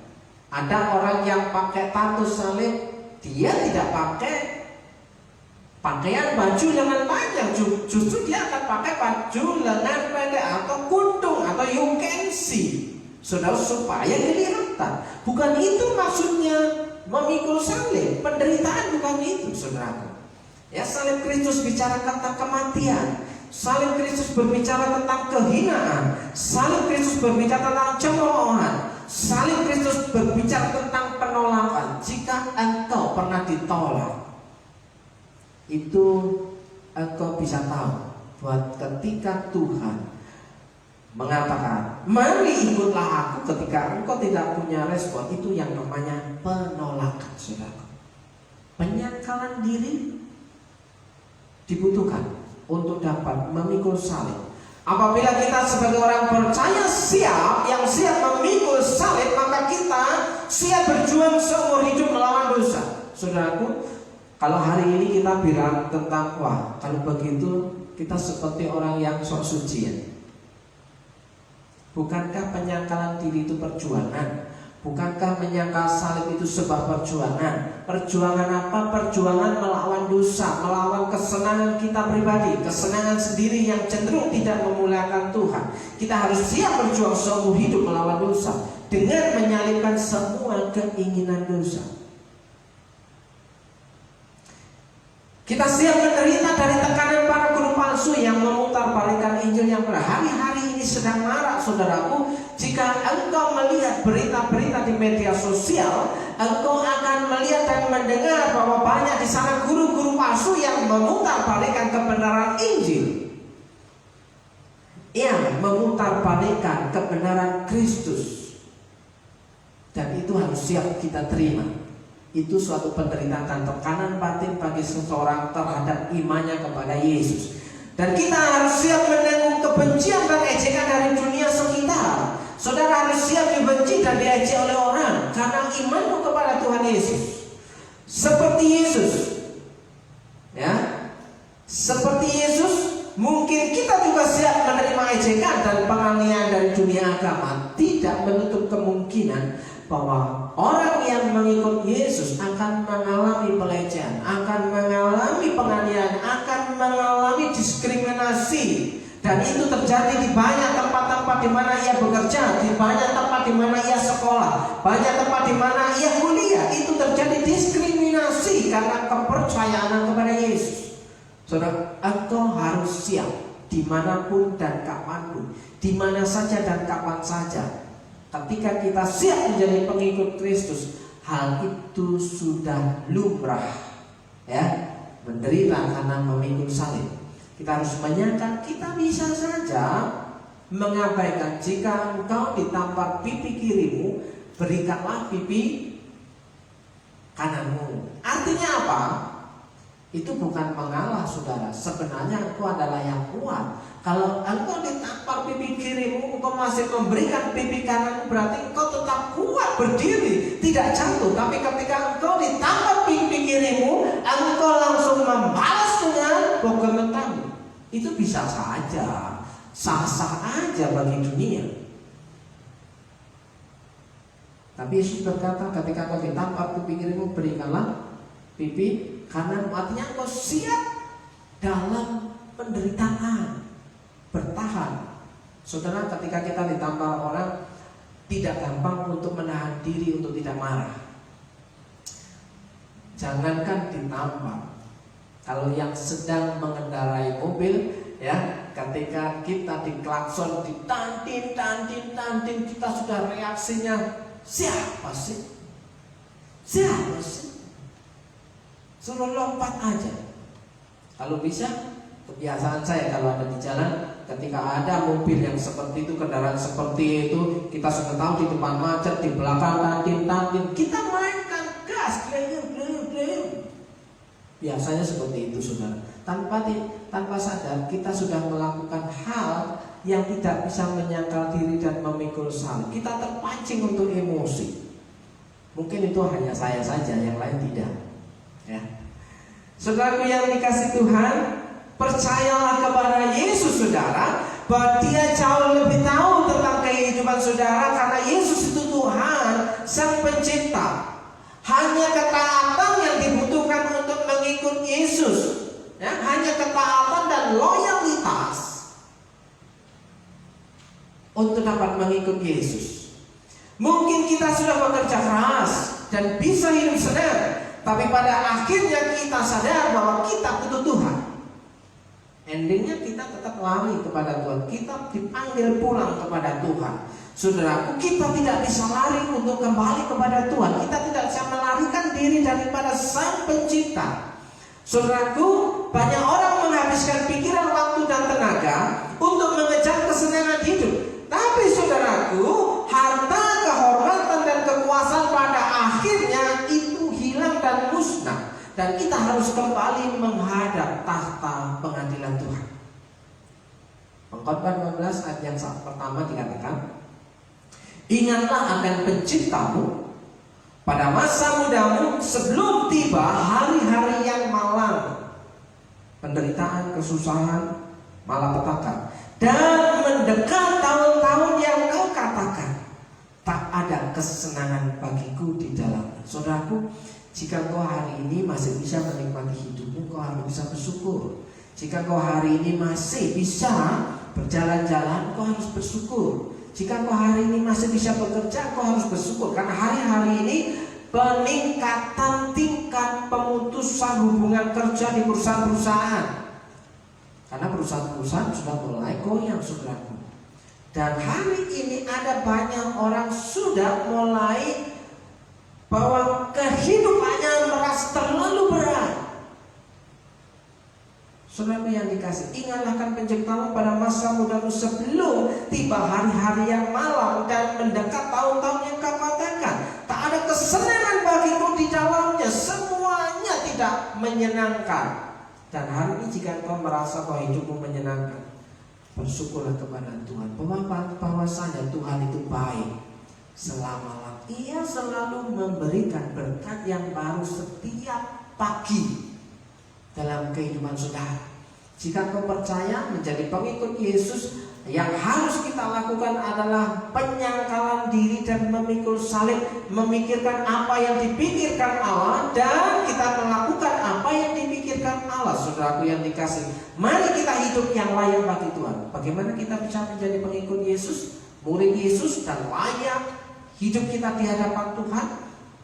Ada orang yang pakai tatu salib, dia tidak pakai pakaian baju lengan panjang, justru dia akan pakai baju lengan pendek atau kuntung atau you can see, saudara, supaya kelihatan. Bukan itu maksudnya memikul salib. Penderitaan bukan itu, saudara. Ya, salib Kristus bicara tentang kematian. Salib Kristus berbicara tentang kehinaan. Salib Kristus berbicara tentang cemoohan. Salib Kristus berbicara tentang penolakan. Jika engkau pernah ditolak, itu engkau bisa tahu bahwa ketika Tuhan mengatakan, mari ikutlah aku, ketika engkau tidak punya respon, itu yang namanya penolakan, saudara. Penyangkalan diri dibutuhkan untuk dapat memikul salib. Apabila kita sebagai orang percaya yang siap memikul salib, maka kita siap berjuang seumur hidup melawan dosa. Saudaraku, kalau hari ini kita bilang tentang, wah, kalau begitu kita seperti orang yang sok suci ya. Bukankah penyangkalan diri itu perjuangan? Bukankah menyangkal salib itu sebuah perjuangan? Perjuangan apa? Perjuangan melawan dosa, melawan kesenangan kita pribadi, kesenangan sendiri yang cenderung tidak memuliakan Tuhan. Kita harus siap berjuang seumur hidup melawan dosa dengan menyalibkan semua keinginan dosa. Kita siap menderita dari tekanan para guru palsu yang memutarbalikkan Injil yang berhari-hari ini sedang marak, saudaraku. Jika engkau melihat berita-berita di media sosial, engkau akan melihat dan mendengar bahwa banyak di sana guru-guru palsu yang memutarbalikkan kebenaran Injil, yang memutarbalikkan kebenaran Kristus. Dan itu harus siap kita terima. Itu suatu penderitaan dan tekanan batin bagi seseorang terhadap imannya kepada Yesus. Dan kita harus siap menanggung kebencian dan ejekan dari dunia sekitar. Saudara harus siap dibenci dan diejek oleh orang karena imanmu kepada Tuhan Yesus. Seperti Yesus, ya, seperti Yesus, mungkin kita juga siap menerima ejekan dan penganiayaan dari dunia agama. Tidak menutup kemungkinan bahwa orang yang mengikut Yesus akan akan mengalami pelecehan, akan mengalami penganiayaan, akan mengalami diskriminasi. Dan itu terjadi di banyak tempat-tempat di mana ia bekerja, di banyak tempat di mana ia sekolah, banyak tempat di mana ia kuliah. Itu terjadi diskriminasi karena kepercayaan kepada Yesus. Saudara, engkau harus siap dimanapun dan kapanpun, di mana saja dan kapan saja. Ketika kita siap menjadi pengikut Kristus, hal itu sudah lumrah, ya, menderita karena memikul salib. Kita harus menyangka kita bisa saja mengabaikan. Jika engkau ditampar pipi kirimu, berikanlah pipi kananmu. Artinya apa? Itu bukan mengalah, saudara. Sebenarnya engkau adalah yang kuat. Kalau engkau ditampar pipi kirimu, engkau masih memberikan pipi kananmu, berarti engkau tetap kuat berdiri, tidak jatuh. Tapi ketika engkau ditampar pipi kirimu, engkau langsung membalas dengan bogemetanmu. Itu bisa saja, sah-sah aja bagi dunia. Tapi Yesus berkata, ketika kau ditampar pipi kirimu, berikanlah pipi kanan. Artinya kau siap dalam penderitaan, bertahan. Saudara, ketika kita ditampar orang, tidak gampang untuk menahan diri untuk tidak marah. Jangankan ditampar, kalau yang sedang mengendarai mobil, ya, ketika kita diklakson, ditantin, kita sudah reaksinya, siapa sih? Siapa sih? Suruh lompat aja. Kalau bisa, kebiasaan saya kalau ada di jalan, ketika ada mobil yang seperti itu, kendaraan seperti itu, kita sudah tahu di depan macet, di belakang tantin, kita mainkan gas, gleyur. Biasanya seperti itu, saudara. Tanpa sadar kita sudah melakukan hal yang tidak bisa menyangkal diri dan memikul salib. Kita terpancing untuk emosi. Mungkin itu hanya saya saja, yang lain tidak. Ya. Saudaraku yang dikasih Tuhan, percayalah kepada Yesus, saudara, bahwa Dia jauh lebih tahu tentang kehidupan saudara, karena Yesus itu Tuhan, Sang Pencipta. Hanya ketaatan yang dibutuhkan untuk mengikut Yesus, ya, hanya ketaatan dan loyalitas untuk dapat mengikut Yesus. Mungkin kita sudah bekerja keras dan bisa hidup senang, tapi pada akhirnya kita sadar bahwa kita butuh Tuhan. Endingnya kita tetap lari kepada Tuhan. Kita dipanggil pulang kepada Tuhan. Saudaraku, kita tidak bisa lari untuk kembali kepada Tuhan. Kita tidak bisa melarikan diri daripada Sang Pencipta. Saudaraku, banyak orang menghabiskan pikiran, waktu dan tenaga untuk mengejar kesenangan hidup. Tapi saudaraku, harta, kehormatan dan kekuasaan pada akhirnya itu hilang dan musnah. Dan kita harus kembali menghadap tahta pengadilan Tuhan. Pengkhotbah 15 ayat yang pertama dikatakan, ingatlah akan Penciptamu pada masa mudamu sebelum tiba hari-hari yang malang, penderitaan, kesusahan, malapetaka, dan mendekat tahun-tahun yang kau katakan tak ada kesenangan bagiku di dalamnya. Saudaraku, jika kau hari ini masih bisa menikmati hidupmu, kau harus bisa bersyukur. Jika kau hari ini masih bisa berjalan-jalan, kau harus bersyukur. Jika kau hari ini masih bisa bekerja, kau harus bersyukur. Karena hari-hari ini peningkatan tingkat pemutusan hubungan kerja di perusahaan-perusahaan. Karena perusahaan-perusahaan sudah mulai goyang, saudaraku. Dan hari ini ada banyak orang sudah mulai bahwa kehidupannya merasa terlalu berat. Saudara yang dikasih, ingatlah akan Penciptamu pada masa mudamu sebelum tiba hari-hari yang malam dan mendekat tahun-tahun yang kau katakan tak ada kesenangan bagimu di dalamnya, semuanya tidak menyenangkan. Dan hari ini jika kau merasa bahwa hidupmu menyenangkan, bersyukurlah kepada Tuhan bahwasanya Tuhan itu baik selama-lamanya. Ia selalu memberikan berkat yang baru setiap pagi dalam kehidupan saudara. Jika kau percaya menjadi pengikut Yesus, Yang harus kita lakukan adalah penyangkalan diri dan memikul salib, memikirkan apa yang dipikirkan Allah, dan kita melakukan apa yang dipikirkan Allah. Saudaraku yang dikasih, mari kita hidup yang layak bagi Tuhan. Bagaimana kita bisa menjadi pengikut Yesus, murid Yesus, dan layak hidup kita di hadapan Tuhan?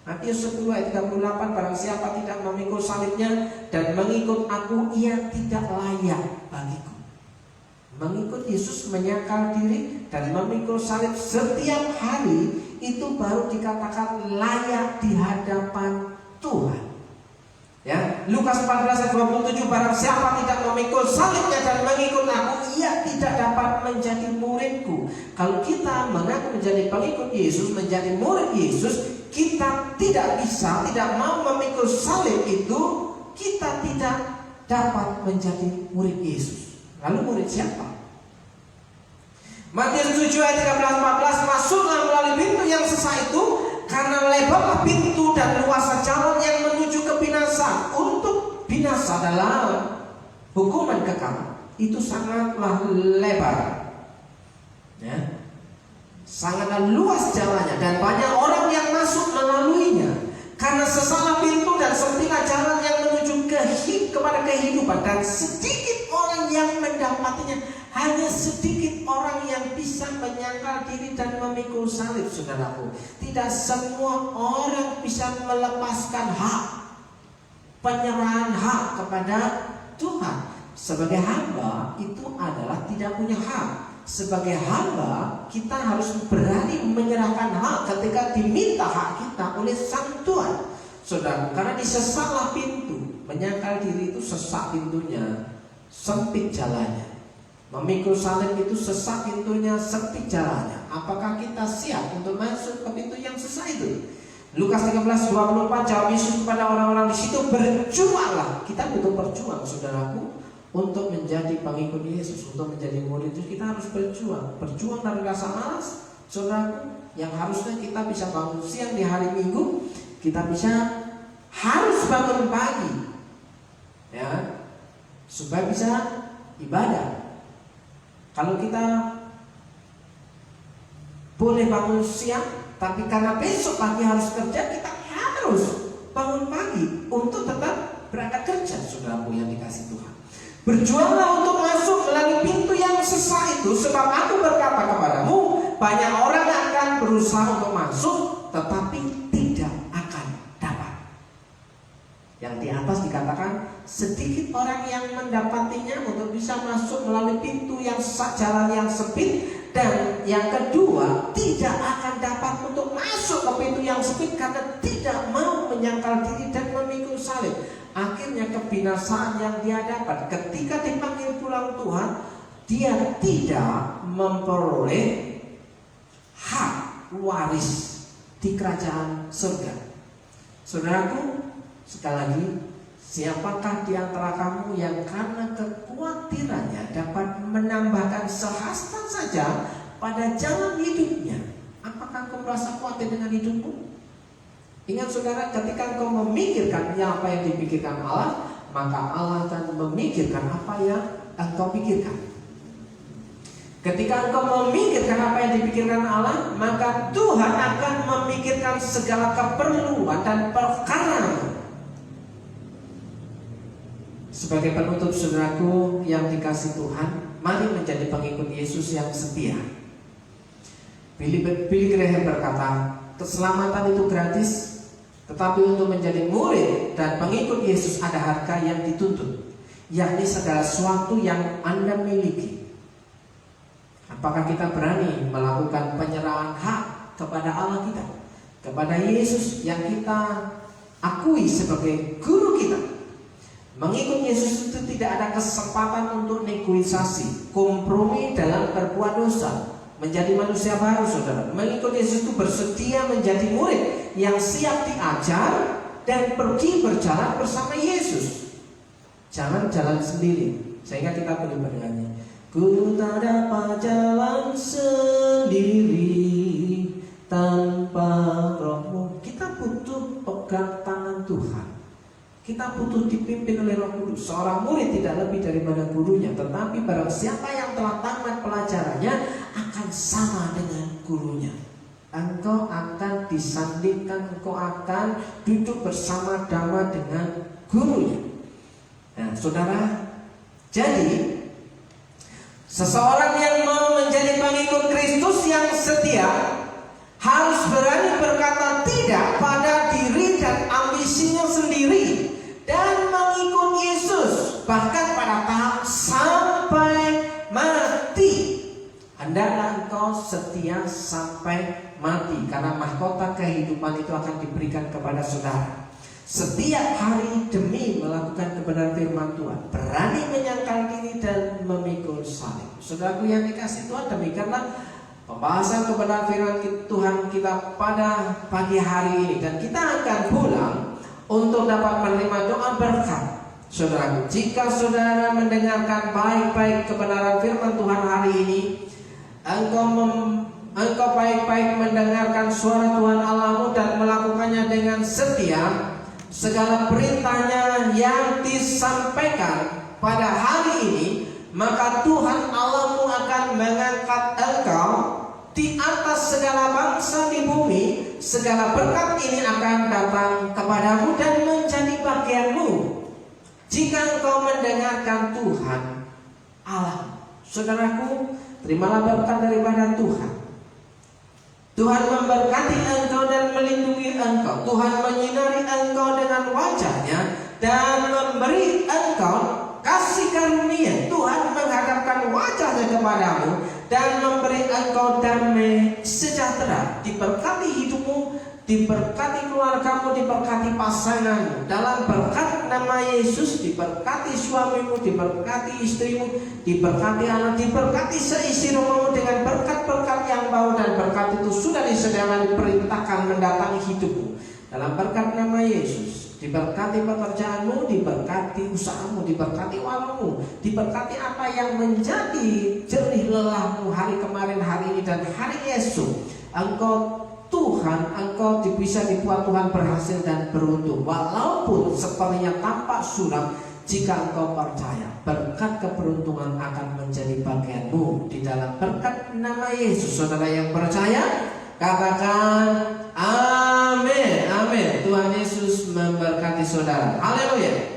Matius 10 ayat 38, barang siapa tidak memikul salibnya dan mengikut aku, ia tidak layak bagiku. Mengikut Yesus, menyangkal diri dan memikul salib setiap hari, itu baru dikatakan layak di hadapan Tuhan. Ya, Lukas 14 ayat 27, barang siapa tidak memikul salibnya dan mengikut aku, ia tidak dapat menjadi muridku. Kalau kita mengaku menjadi pengikut Yesus, menjadi murid Yesus, kita tidak bisa, tidak mau memikul salib itu, kita tidak dapat menjadi murid Yesus. Lalu murid siapa? Matius 7 ayat 13-14, masuklah melalui pintu yang sesak itu, karena lebarlah pintu dan luasnya jalan yang menuju ke binasa. Untuk binasa dalam hukuman kekal itu sangatlah lebar, ya, sangatlah luas jalannya, dan banyak orang yang masuk melaluinya. Karena sesaklah pintu dan sempitlah jalan yang menuju kepada kehidupan, dan sedikit orang yang mendapatinya. Hanya sedikit orang yang bisa menyangkal diri dan memikul salib, saudaraku. Tidak semua orang bisa melepaskan hak, penyerahan hak kepada Tuhan. Sebagai hamba itu adalah tidak punya hak. Sebagai hamba kita harus berani menyerahkan hak ketika diminta hak kita oleh Sang Tuhan, saudara. Karena disesaklah pintu, menyangkal diri itu sesak pintunya, sempit jalannya. Memikul salib itu sesak pintunya, sempit jalannya. Apakah kita siap untuk masuk ke pintu yang sesak itu? Lukas 13:24, jawab Yesus kepada orang-orang di situ, berjuanglah. Kita butuh berjuang, saudaraku, untuk menjadi pengikut Yesus, untuk menjadi murid itu kita harus berjuang. Berjuang dari rasa malas, saudaraku, yang harusnya kita bisa bangun siang di hari Minggu, kita bisa harus bangun pagi, ya, supaya bisa ibadah. Kalau kita boleh bangun siang, tapi karena besok pagi harus kerja, kita harus bangun pagi untuk tetap berangkat kerja, saudaraku yang dikasih Tuhan. Berjuanglah untuk masuk melalui pintu yang sesak itu, sebab aku berkata kepadamu, banyak orang akan berusaha untuk masuk, tetapi tidak akan dapat. Yang di atas dikatakan sedikit orang yang mendapatinya untuk bisa masuk melalui pintu yang sesak, jalan yang sempit. Dan yang kedua, tidak akan dapat untuk masuk ke pintu yang sempit karena tidak mau menyangkal diri dan memikul salib. Akhirnya kebinasaan yang dia dapat. Ketika dipanggil pulang Tuhan, dia tidak memperoleh hak waris di kerajaan surga. Saudaraku, sekali lagi, siapakah di antara kamu yang karena kekhawatirannya dapat menambahkan sehasta saja pada jalan hidupnya? Apakah kau merasa khawatir dengan hidupmu? Ingat saudara, ketika engkau memikirkan apa yang dipikirkan Allah, maka Allah akan memikirkan apa yang engkau pikirkan. Ketika engkau memikirkan apa yang dipikirkan Allah, maka Tuhan akan memikirkan segala keperluan dan perkara. Sebagai penutup, saudaraku yang dikasih Tuhan, mari menjadi pengikut Yesus yang setia. Billy Graham berkata, keselamatan itu gratis, tetapi untuk menjadi murid dan pengikut Yesus ada harga yang dituntut, yakni segala sesuatu yang Anda miliki. Apakah kita berani melakukan penyerahan hak kepada Allah kita, kepada Yesus yang kita akui sebagai guru kita? Mengikut Yesus itu tidak ada kesempatan untuk negosiasi, kompromi dalam berbuat dosa, menjadi manusia baru, saudara. Mengikut Yesus itu bersedia menjadi murid yang siap diajar dan pergi berjalan bersama Yesus. Jangan jalan sendiri. Sehingga kita boleh bernyanyi, ku tak dapat jalan sendiri tanpa Roh-Mu. Kita butuh pegang tangan Tuhan. Kita kita butuh dipimpin oleh Roh Kudus. Seorang murid tidak lebih daripada gurunya, tetapi barang siapa yang telah tamat pelajarannya akan sama dengan gurunya. Engkau akan disandingkan, engkau akan duduk bersama-sama dengan gurunya. Nah, saudara, jadi seseorang yang mau menjadi pengikut Kristus yang setia harus berani berkata tidak pada diri dan ambisinya sendiri dan mengikut Yesus bahkan pada tahap sampai mati. Hendaklah engkau setia sampai mati, karena mahkota kehidupan itu akan diberikan kepada saudara. Setiap hari demi melakukan kebenaran firman Tuhan, berani menyangkal diri dan memikul salib. Saudaraku yang dikasih Tuhan, demikianlah pembahasan kebenaran firman Tuhan kita pada pagi hari ini. Dan kita akan pulang untuk dapat menerima doa berkat. Saudaraku, jika saudara mendengarkan baik-baik kebenaran firman Tuhan hari ini, engkau baik-baik mendengarkan suara Tuhan Allahmu dan melakukannya dengan setia, segala perintahnya yang disampaikan pada hari ini, maka Tuhan Allahmu akan mengangkat engkau di atas segala bangsa di bumi. Segala berkat ini akan datang kepadamu dan menjadi bagianmu jika engkau mendengarkan Tuhan Allah. Saudaraku, terimalah berkat daripada Tuhan. Tuhan memberkati engkau dan melindungi engkau. Tuhan menyinari engkau dengan wajahnya dan memberi engkau kasih karunia. Tuhan menghadapkan wajahnya kepadamu dan memberi engkau damai sejahtera. Diberkati hidupmu, diberkati keluargamu, diberkati pasanganmu. Dalam berkat nama Yesus, diberkati suamimu, diberkati istrimu, diberkati anak, diberkati seisi rumahmu dengan berkat-berkat yang bau, dan berkat itu sudah disediakan, diperintahkan mendatangi hidupmu. Dalam berkat nama Yesus, diberkati pekerjaanmu, diberkati usahamu, diberkati warungmu, diberkati apa yang menjadi jerih lelahmu hari kemarin, hari ini, dan hari esok. Engkau bisa dibuat Tuhan berhasil dan beruntung, walaupun sepertinya tampak suram. Jika engkau percaya, berkat keberuntungan akan menjadi bagianmu di dalam berkat nama Yesus. Saudara yang percaya, katakan amin. Amin. Tuhan Yesus memberkati saudara. Haleluya.